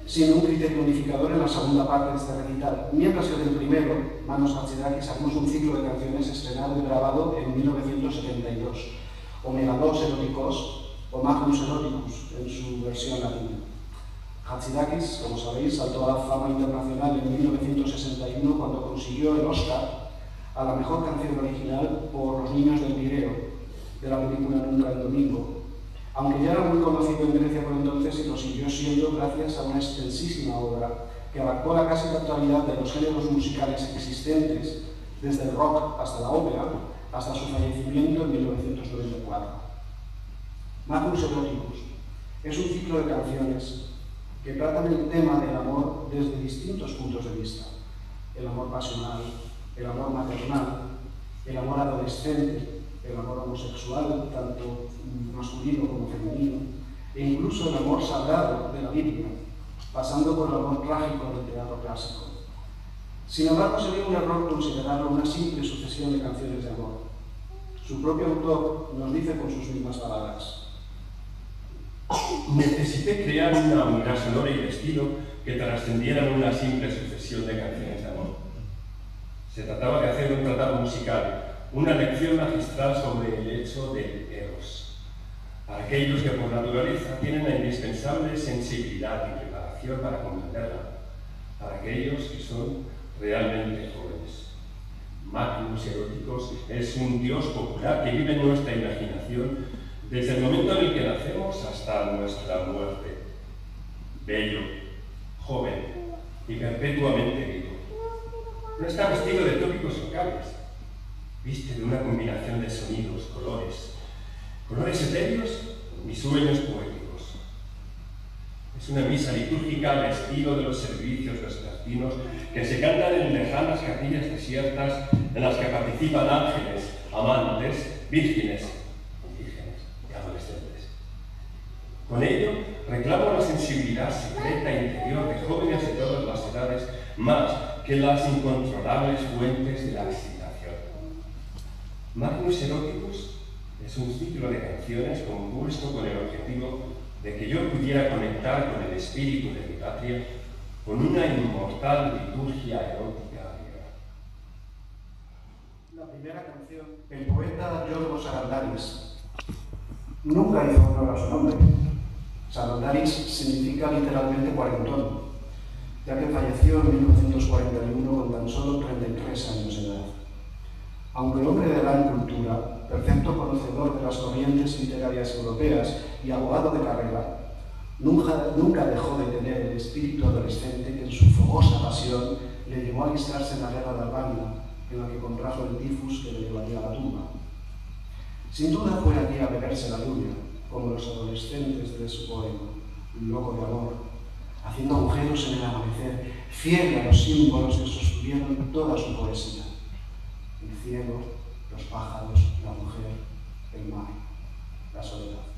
sin un criterio unificador en la segunda parte de este recital, mientras que del primero, Manos Hatzidakis, sacamos un ciclo de canciones estrenado y grabado en 1972, o Megados Erotikos, o Magnus Eroticus, en su versión latina. Hatzidakis, como sabéis, saltó a la fama internacional en 1961 cuando consiguió el Oscar a la mejor canción original por Los niños del Pireo, de la película Nunca el domingo, aunque ya era muy conocido en Grecia por entonces y lo siguió siendo gracias a una extensísima obra que abarcó la casi totalidad de los géneros musicales existentes, desde el rock hasta la ópera, hasta su fallecimiento en 1994. Magnus Eroticus es un ciclo de canciones que tratan el tema del amor desde distintos puntos de vista: el amor pasional, el amor maternal, el amor adolescente, el amor homosexual, tanto masculino como femenino, e incluso el amor sagrado de la Biblia, pasando por el amor trágico del teatro clásico. Sin embargo, sería un error considerarlo una simple sucesión de canciones de amor. Su propio autor nos dice con sus mismas palabras: necesité crear una unidad sonora y de estilo que trascendieran una simple sucesión de canciones de amor. Se trataba de hacer un tratado musical, una lección magistral sobre el hecho del eros, para aquellos que por naturaleza tienen la indispensable sensibilidad y preparación para comprenderla, para aquellos que son realmente jóvenes. Magnus Eroticus es un dios popular que vive en nuestra imaginación desde el momento en el que nacemos hasta nuestra muerte. Bello, joven y perpetuamente vivo. No está vestido de tópicos locales. Viste de una combinación de sonidos, colores etéreos y sueños poéticos. Es una misa litúrgica al estilo de los servicios vespertinos que se cantan en lejanas capillas desiertas en las que participan ángeles, amantes, vírgenes, indígenas y adolescentes. Con ello, reclamo la sensibilidad secreta interior de jóvenes de todas las edades, más que las incontrolables fuentes de la excitación. Magnus Eróticos es un ciclo de canciones compuesto con el objetivo de que yo pudiera conectar con el espíritu de mi patria con una inmortal liturgia erótica griega. La primera canción, el poeta Yorgos Arandaris, nunca hizo honor a su nombre. Arandaris significa literalmente cuarentón, ya que falleció en 1941 con tan solo 33 años de edad. Aunque hombre de gran cultura, perfecto conocedor de las corrientes literarias europeas y abogado de carrera, nunca dejó de tener el espíritu adolescente que en su fogosa pasión le llevó a alistarse en la guerra de Albania, en la que contrajo el tifus que le llevaría a la tumba. Sin duda fue aquí a beberse la lluvia, como los adolescentes de su poema, Loco de amor, haciendo agujeros en el amanecer, fiel a los símbolos que sostuvieron toda su poesía. El cielo, los pájaros, la mujer, el mar, la soledad.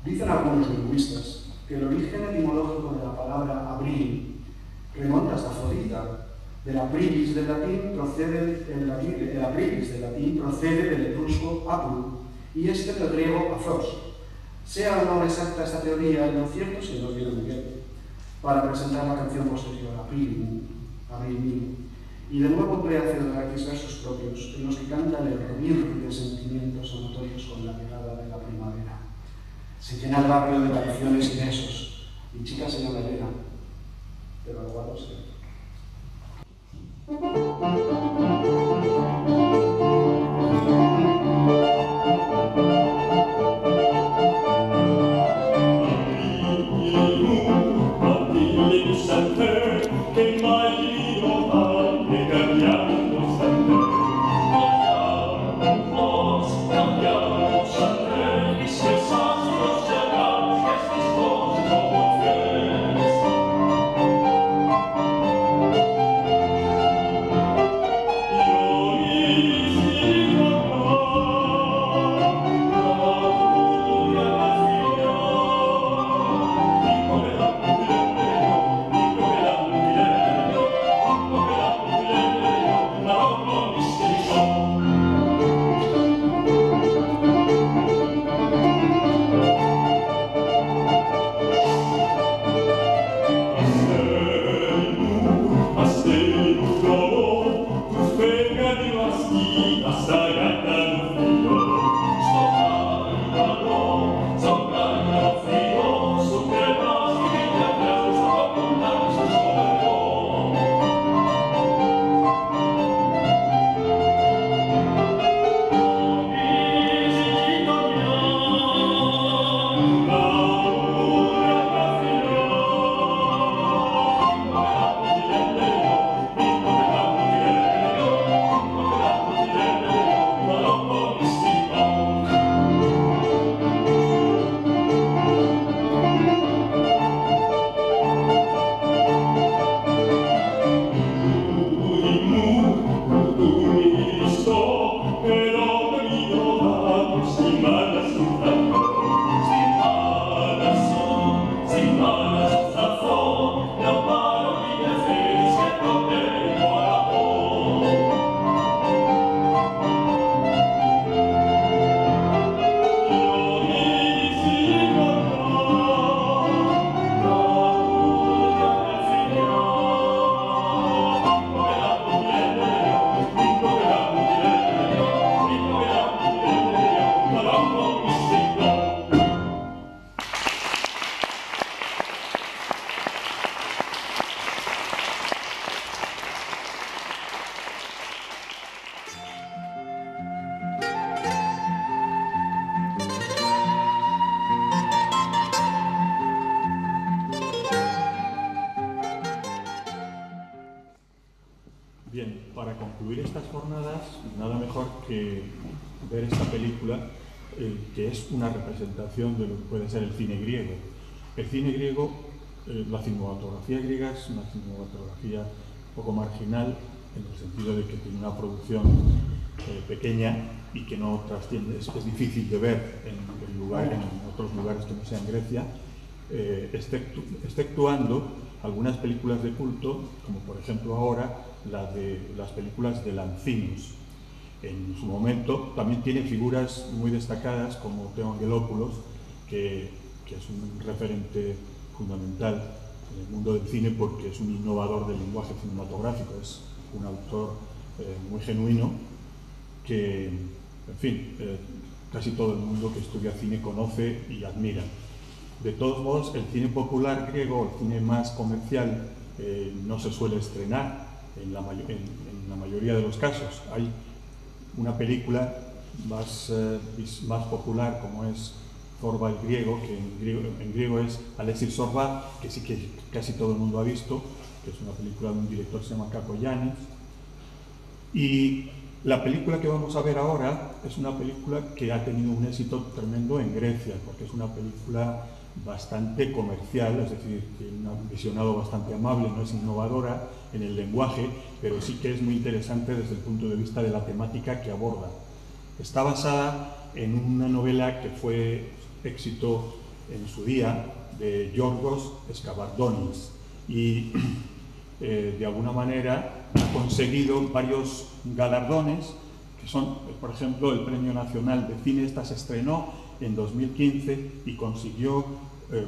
Dicen algunos lingüistas que el origen etimológico de la palabra abril remonta hasta Afrodita. El aprilis del latín procede del etrusco apru y este del griego afros. Sea o no exacta esta teoría, lo cierto es que nos viene muy bien para presentar la canción posterior, Abril mío, y de nuevo emplea Theodorakis versos propios en los que canta el hervir de sentimientos amatorios con la llegada de la primavera. Se llena el barrio de canciones y besos, y chica se llama Elena, pero algo no sé. Bien, para concluir estas jornadas, nada mejor que ver esta película, que es una representación de lo que puede ser el cine griego. El cine griego, la cinematografía griega es una cinematografía un poco marginal, en el sentido de que tiene una producción pequeña y que no trasciende, es difícil de ver en otros lugares que no sean Grecia, exceptuando algunas películas de culto, como por ejemplo ahora las películas de Lanthimos. En su momento también tiene figuras muy destacadas como Theo Angelopoulos, que es un referente fundamental en el mundo del cine porque es un innovador del lenguaje cinematográfico, es un autor muy genuino que, en fin, casi todo el mundo que estudia cine conoce y admira. De todos modos, el cine popular griego, el cine más comercial, no se suele estrenar en la mayoría de los casos. Hay una película más popular como es Zorba el griego, que en griego es Alexis Zorba, que sí que casi todo el mundo ha visto, que es una película de un director que se llama Kako Yannis. Y la película que vamos a ver ahora es una película que ha tenido un éxito tremendo en Grecia, porque es una película bastante comercial, es decir, tiene un visionado bastante amable, no es innovadora en el lenguaje, pero sí que es muy interesante desde el punto de vista de la temática que aborda. Está basada en una novela que fue éxito en su día de Yorgos Skavardonis y de alguna manera ha conseguido varios galardones que son, por ejemplo, el Premio Nacional de Cine. Esta se estrenó en 2015 y consiguió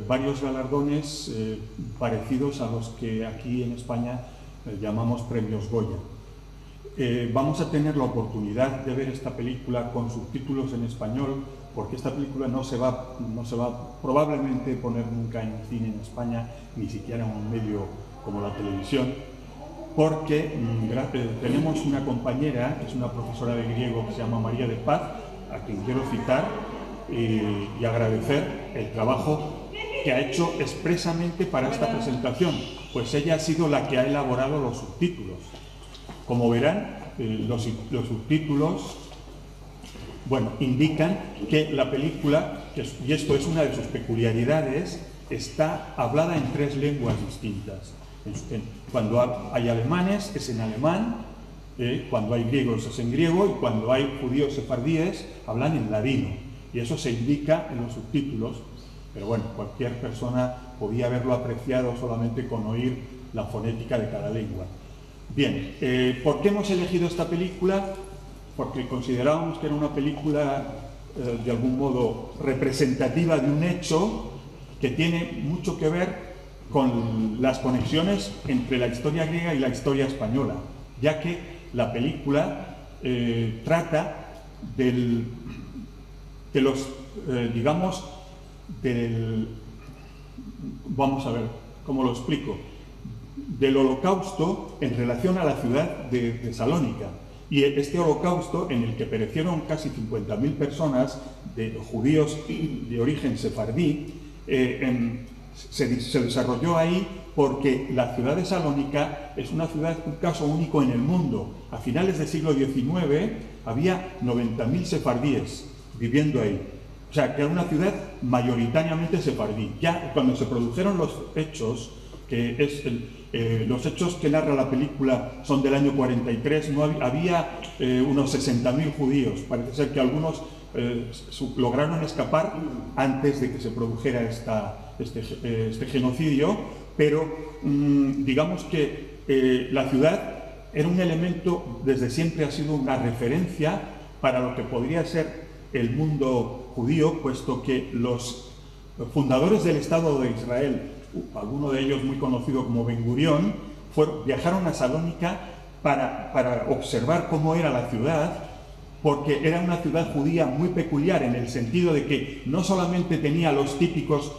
varios galardones parecidos a los que aquí en España llamamos Premios Goya. Vamos a tener la oportunidad de ver esta película con subtítulos en español, porque esta película no se va probablemente poner nunca en cine en España, ni siquiera en un medio como la televisión, porque tenemos una compañera, que es una profesora de griego que se llama María de Paz, a quien quiero citar y agradecer el trabajo que ha hecho expresamente para esta presentación, pues ella ha sido la que ha elaborado los subtítulos. Como verán, los subtítulos, bueno, indican que la película, y esto es una de sus peculiaridades, está hablada en 3 lenguas distintas. Cuando hay alemanes es en alemán, cuando hay griegos es en griego y cuando hay judíos sefardíes hablan en ladino. Y eso se indica en los subtítulos, pero bueno, cualquier persona podía haberlo apreciado solamente con oír la fonética de cada lengua. Bien, ¿por qué hemos elegido esta película? Porque considerábamos que era una película de algún modo representativa de un hecho que tiene mucho que ver con las conexiones entre la historia griega y la historia española, ya que la película trata vamos a ver cómo lo explico, del holocausto en relación a la ciudad de Salónica. Y este holocausto, en el que perecieron casi 50.000 personas de judíos de origen sefardí, se desarrolló ahí porque la ciudad de Salónica es una ciudad, un caso único en el mundo. A finales del siglo XIX había 90.000 sefardíes viviendo ahí. O sea, que era una ciudad mayoritariamente sefardí. Ya cuando se produjeron los hechos, los hechos que narra la película son del año 43, había unos 60.000 judíos. Parece ser que algunos lograron escapar antes de que se produjera este genocidio, pero digamos que la ciudad era un elemento, desde siempre ha sido una referencia para lo que podría ser el mundo judío, puesto que los fundadores del Estado de Israel, alguno de ellos muy conocido como Ben Gurión, viajaron a Salónica para observar cómo era la ciudad, porque era una ciudad judía muy peculiar en el sentido de que no solamente tenía los típicos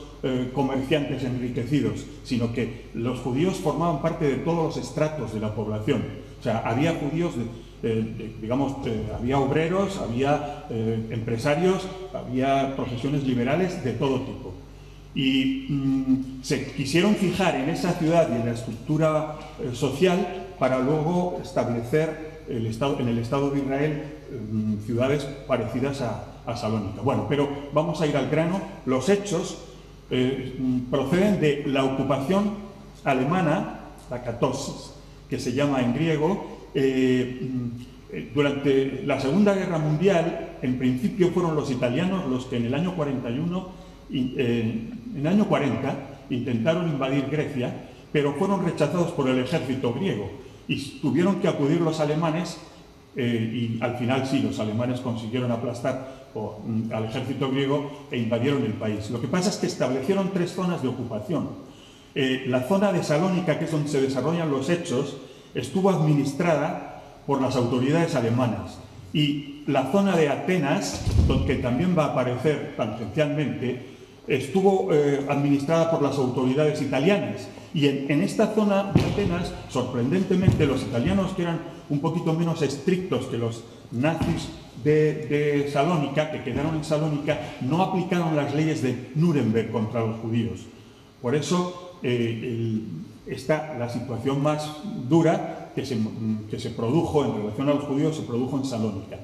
comerciantes enriquecidos, sino que los judíos formaban parte de todos los estratos de la población. O sea, había judíos, había obreros, había empresarios, había profesiones liberales de todo tipo. Y se quisieron fijar en esa ciudad y en la estructura social para luego establecer en el Estado de Israel ciudades parecidas a Salónica. Bueno, pero vamos a ir al grano. Los hechos proceden de la ocupación alemana, la katosis, que se llama en griego. Durante la Segunda Guerra Mundial, en principio fueron los italianos los que en el año 41, en el año 40, intentaron invadir Grecia, pero fueron rechazados por el ejército griego y tuvieron que acudir los alemanes y al final sí, los alemanes consiguieron aplastar al ejército griego e invadieron el país. Lo que pasa es que establecieron 3 zonas de ocupación. La zona de Salónica, que es donde se desarrollan los hechos, estuvo administrada por las autoridades alemanas, y la zona de Atenas, que también va a aparecer tangencialmente, estuvo administrada por las autoridades italianas. Y en esta zona de Atenas, sorprendentemente, los italianos, que eran un poquito menos estrictos que los nazis de Salónica, que quedaron en Salónica, no aplicaron las leyes de Nuremberg contra los judíos. Por eso está la situación más dura que se produjo en relación a los judíos, se produjo en Salónica.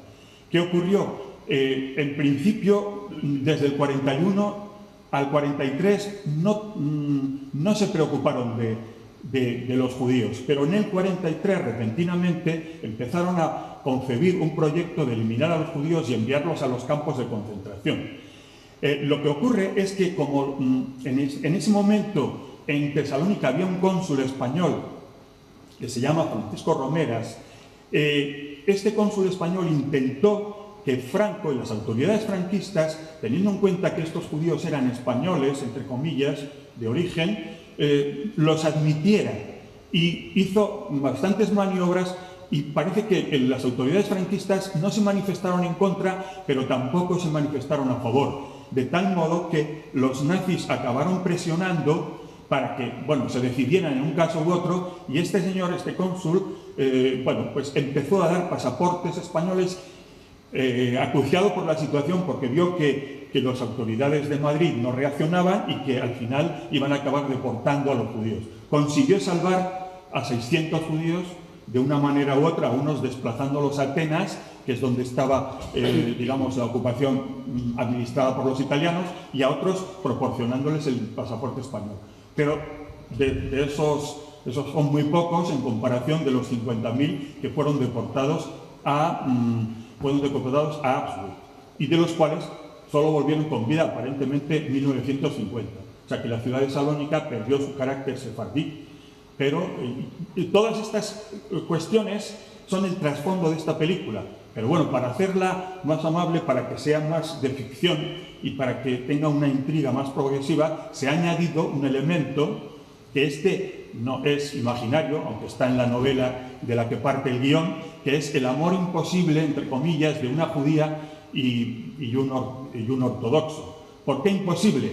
¿Qué ocurrió? En principio, desde el 41 al 43 no se preocuparon de los judíos, pero en el 43 repentinamente empezaron a concebir un proyecto de eliminar a los judíos y enviarlos a los campos de concentración. Lo que ocurre es que como en ese momento en Tesalónica había un cónsul español que se llama Francisco Romeras, este cónsul español intentó que Franco y las autoridades franquistas, teniendo en cuenta que estos judíos eran españoles, entre comillas, de origen, los admitieran, y hizo bastantes maniobras, y parece que las autoridades franquistas no se manifestaron en contra, pero tampoco se manifestaron a favor, de tal modo que los nazis acabaron presionando para que, bueno, se decidieran en un caso u otro, y este señor, este cónsul, pues empezó a dar pasaportes españoles, acuciado por la situación, porque vio que las autoridades de Madrid no reaccionaban y que al final iban a acabar deportando a los judíos. Consiguió salvar a 600 judíos de una manera u otra, unos desplazándolos a Atenas, que es donde estaba, digamos, la ocupación administrada por los italianos, y a otros proporcionándoles el pasaporte español. Pero de esos son muy pocos en comparación de los 50.000 que fueron deportados a Auschwitz, y de los cuales solo volvieron con vida aparentemente en 1950. O sea que la ciudad de Salónica perdió su carácter sefardí. Pero todas estas cuestiones son el trasfondo de esta película. Pero bueno, para hacerla más amable, para que sea más de ficción y para que tenga una intriga más progresiva, se ha añadido un elemento que no es imaginario, aunque está en la novela de la que parte el guión, que es el amor imposible, entre comillas, de una judía y un ortodoxo. ¿Por qué imposible?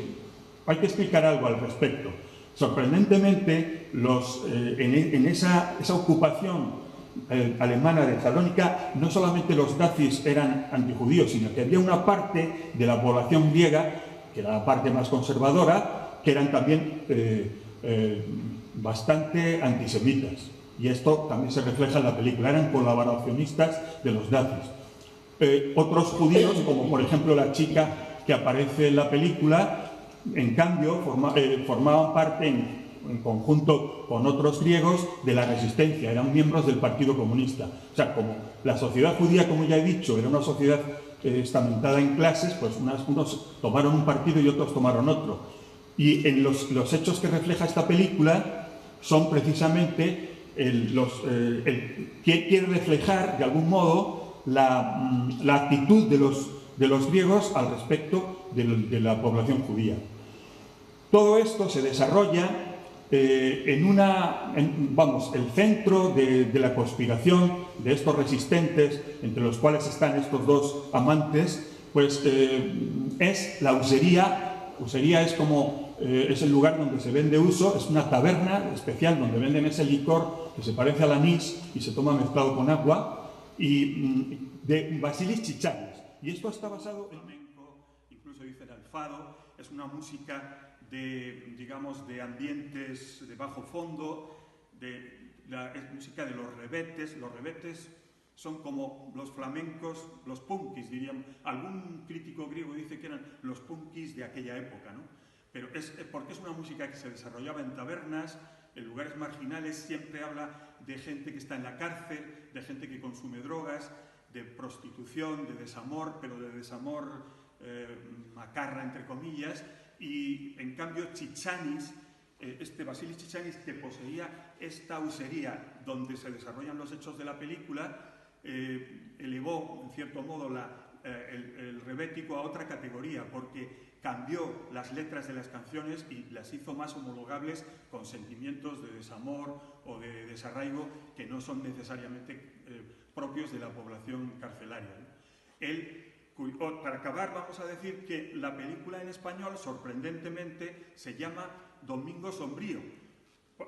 Hay que explicar algo al respecto. Sorprendentemente, en esa ocupación alemana de Salónica, no solamente los nazis eran antijudíos, sino que había una parte de la población griega, que era la parte más conservadora, que eran también bastante antisemitas. Y esto también se refleja en la película, eran colaboracionistas de los nazis. Otros judíos, como por ejemplo la chica que aparece en la película, en cambio, formaban parte en conjunto con otros griegos de la resistencia, eran miembros del Partido Comunista. O sea, como la sociedad judía, como ya he dicho, era una sociedad estamentada en clases, pues unos tomaron un partido y otros tomaron otro. Y en los hechos que refleja esta película son precisamente que quiere reflejar de algún modo la actitud de los griegos al respecto de la población judía. Todo esto se desarrolla el centro de la conspiración de estos resistentes, entre los cuales están estos dos amantes, pues es la usería. Usería es es el lugar donde se vende uso, es una taberna especial donde venden ese licor que se parece al anís y se toma mezclado con agua, y de Vasilis Chicharis. Y esto está basado en México, incluso dicen el fado, es una música de ambientes de bajo fondo, es música de los rebetes. Los rebetes son como los flamencos, los punkis, diríamos. Algún crítico griego dice que eran los punkis de aquella época, ¿no? Pero es porque es una música que se desarrollaba en tabernas, en lugares marginales, siempre habla de gente que está en la cárcel, de gente que consume drogas, de prostitución, de desamor, pero de desamor macarra, entre comillas, y en cambio Chichanis, Vasilis Chichanis, que poseía esta usería donde se desarrollan los hechos de la película, elevó, en cierto modo, el rebético a otra categoría, porque cambió las letras de las canciones y las hizo más homologables con sentimientos de desamor o de desarraigo que no son necesariamente propios de la población carcelaria, ¿no? Para acabar, vamos a decir que la película en español, sorprendentemente, se llama Domingo Sombrío.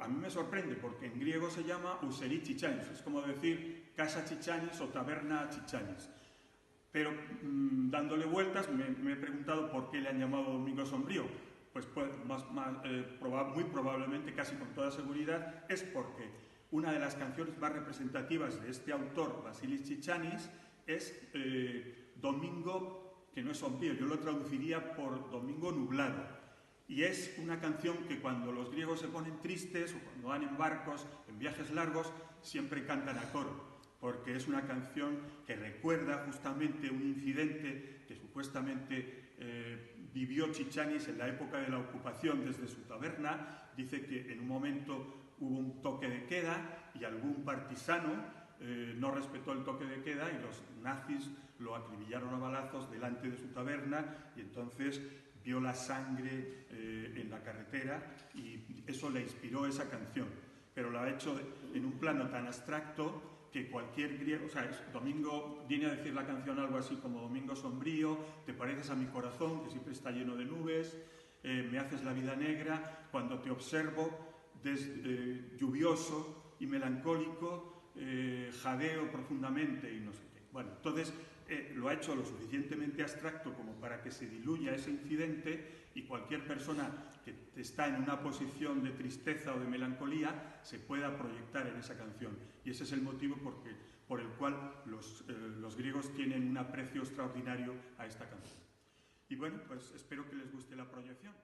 A mí me sorprende porque en griego se llama Useri Chichanis, es como decir Casa Chichanis o Taberna Chichanis. Pero dándole vueltas me he preguntado por qué le han llamado Domingo Sombrío. Pues muy probablemente, casi con toda seguridad, es porque una de las canciones más representativas de este autor, Vasilis Chichanis, es Domingo, que no es sombrío, yo lo traduciría por Domingo nublado. Y es una canción que cuando los griegos se ponen tristes o cuando van en barcos, en viajes largos, siempre cantan a coro, porque es una canción que recuerda justamente un incidente que supuestamente vivió Chichanis en la época de la ocupación desde su taberna. Dice que en un momento hubo un toque de queda y algún partisano no respetó el toque de queda y los nazis lo acribillaron a balazos delante de su taberna y entonces vio la sangre en la carretera y eso le inspiró esa canción. Pero lo ha hecho en un plano tan abstracto que cualquier griego, o sea, Domingo, viene a decir la canción algo así como Domingo sombrío, te pareces a mi corazón que siempre está lleno de nubes, me haces la vida negra, cuando te observo lluvioso y melancólico, jadeo profundamente y no sé qué. Bueno, entonces lo ha hecho lo suficientemente abstracto como para que se diluya ese incidente y cualquier persona que está en una posición de tristeza o de melancolía se pueda proyectar en esa canción. Y ese es el motivo por el cual los griegos tienen un aprecio extraordinario a esta canción. Y bueno, pues espero que les guste la proyección.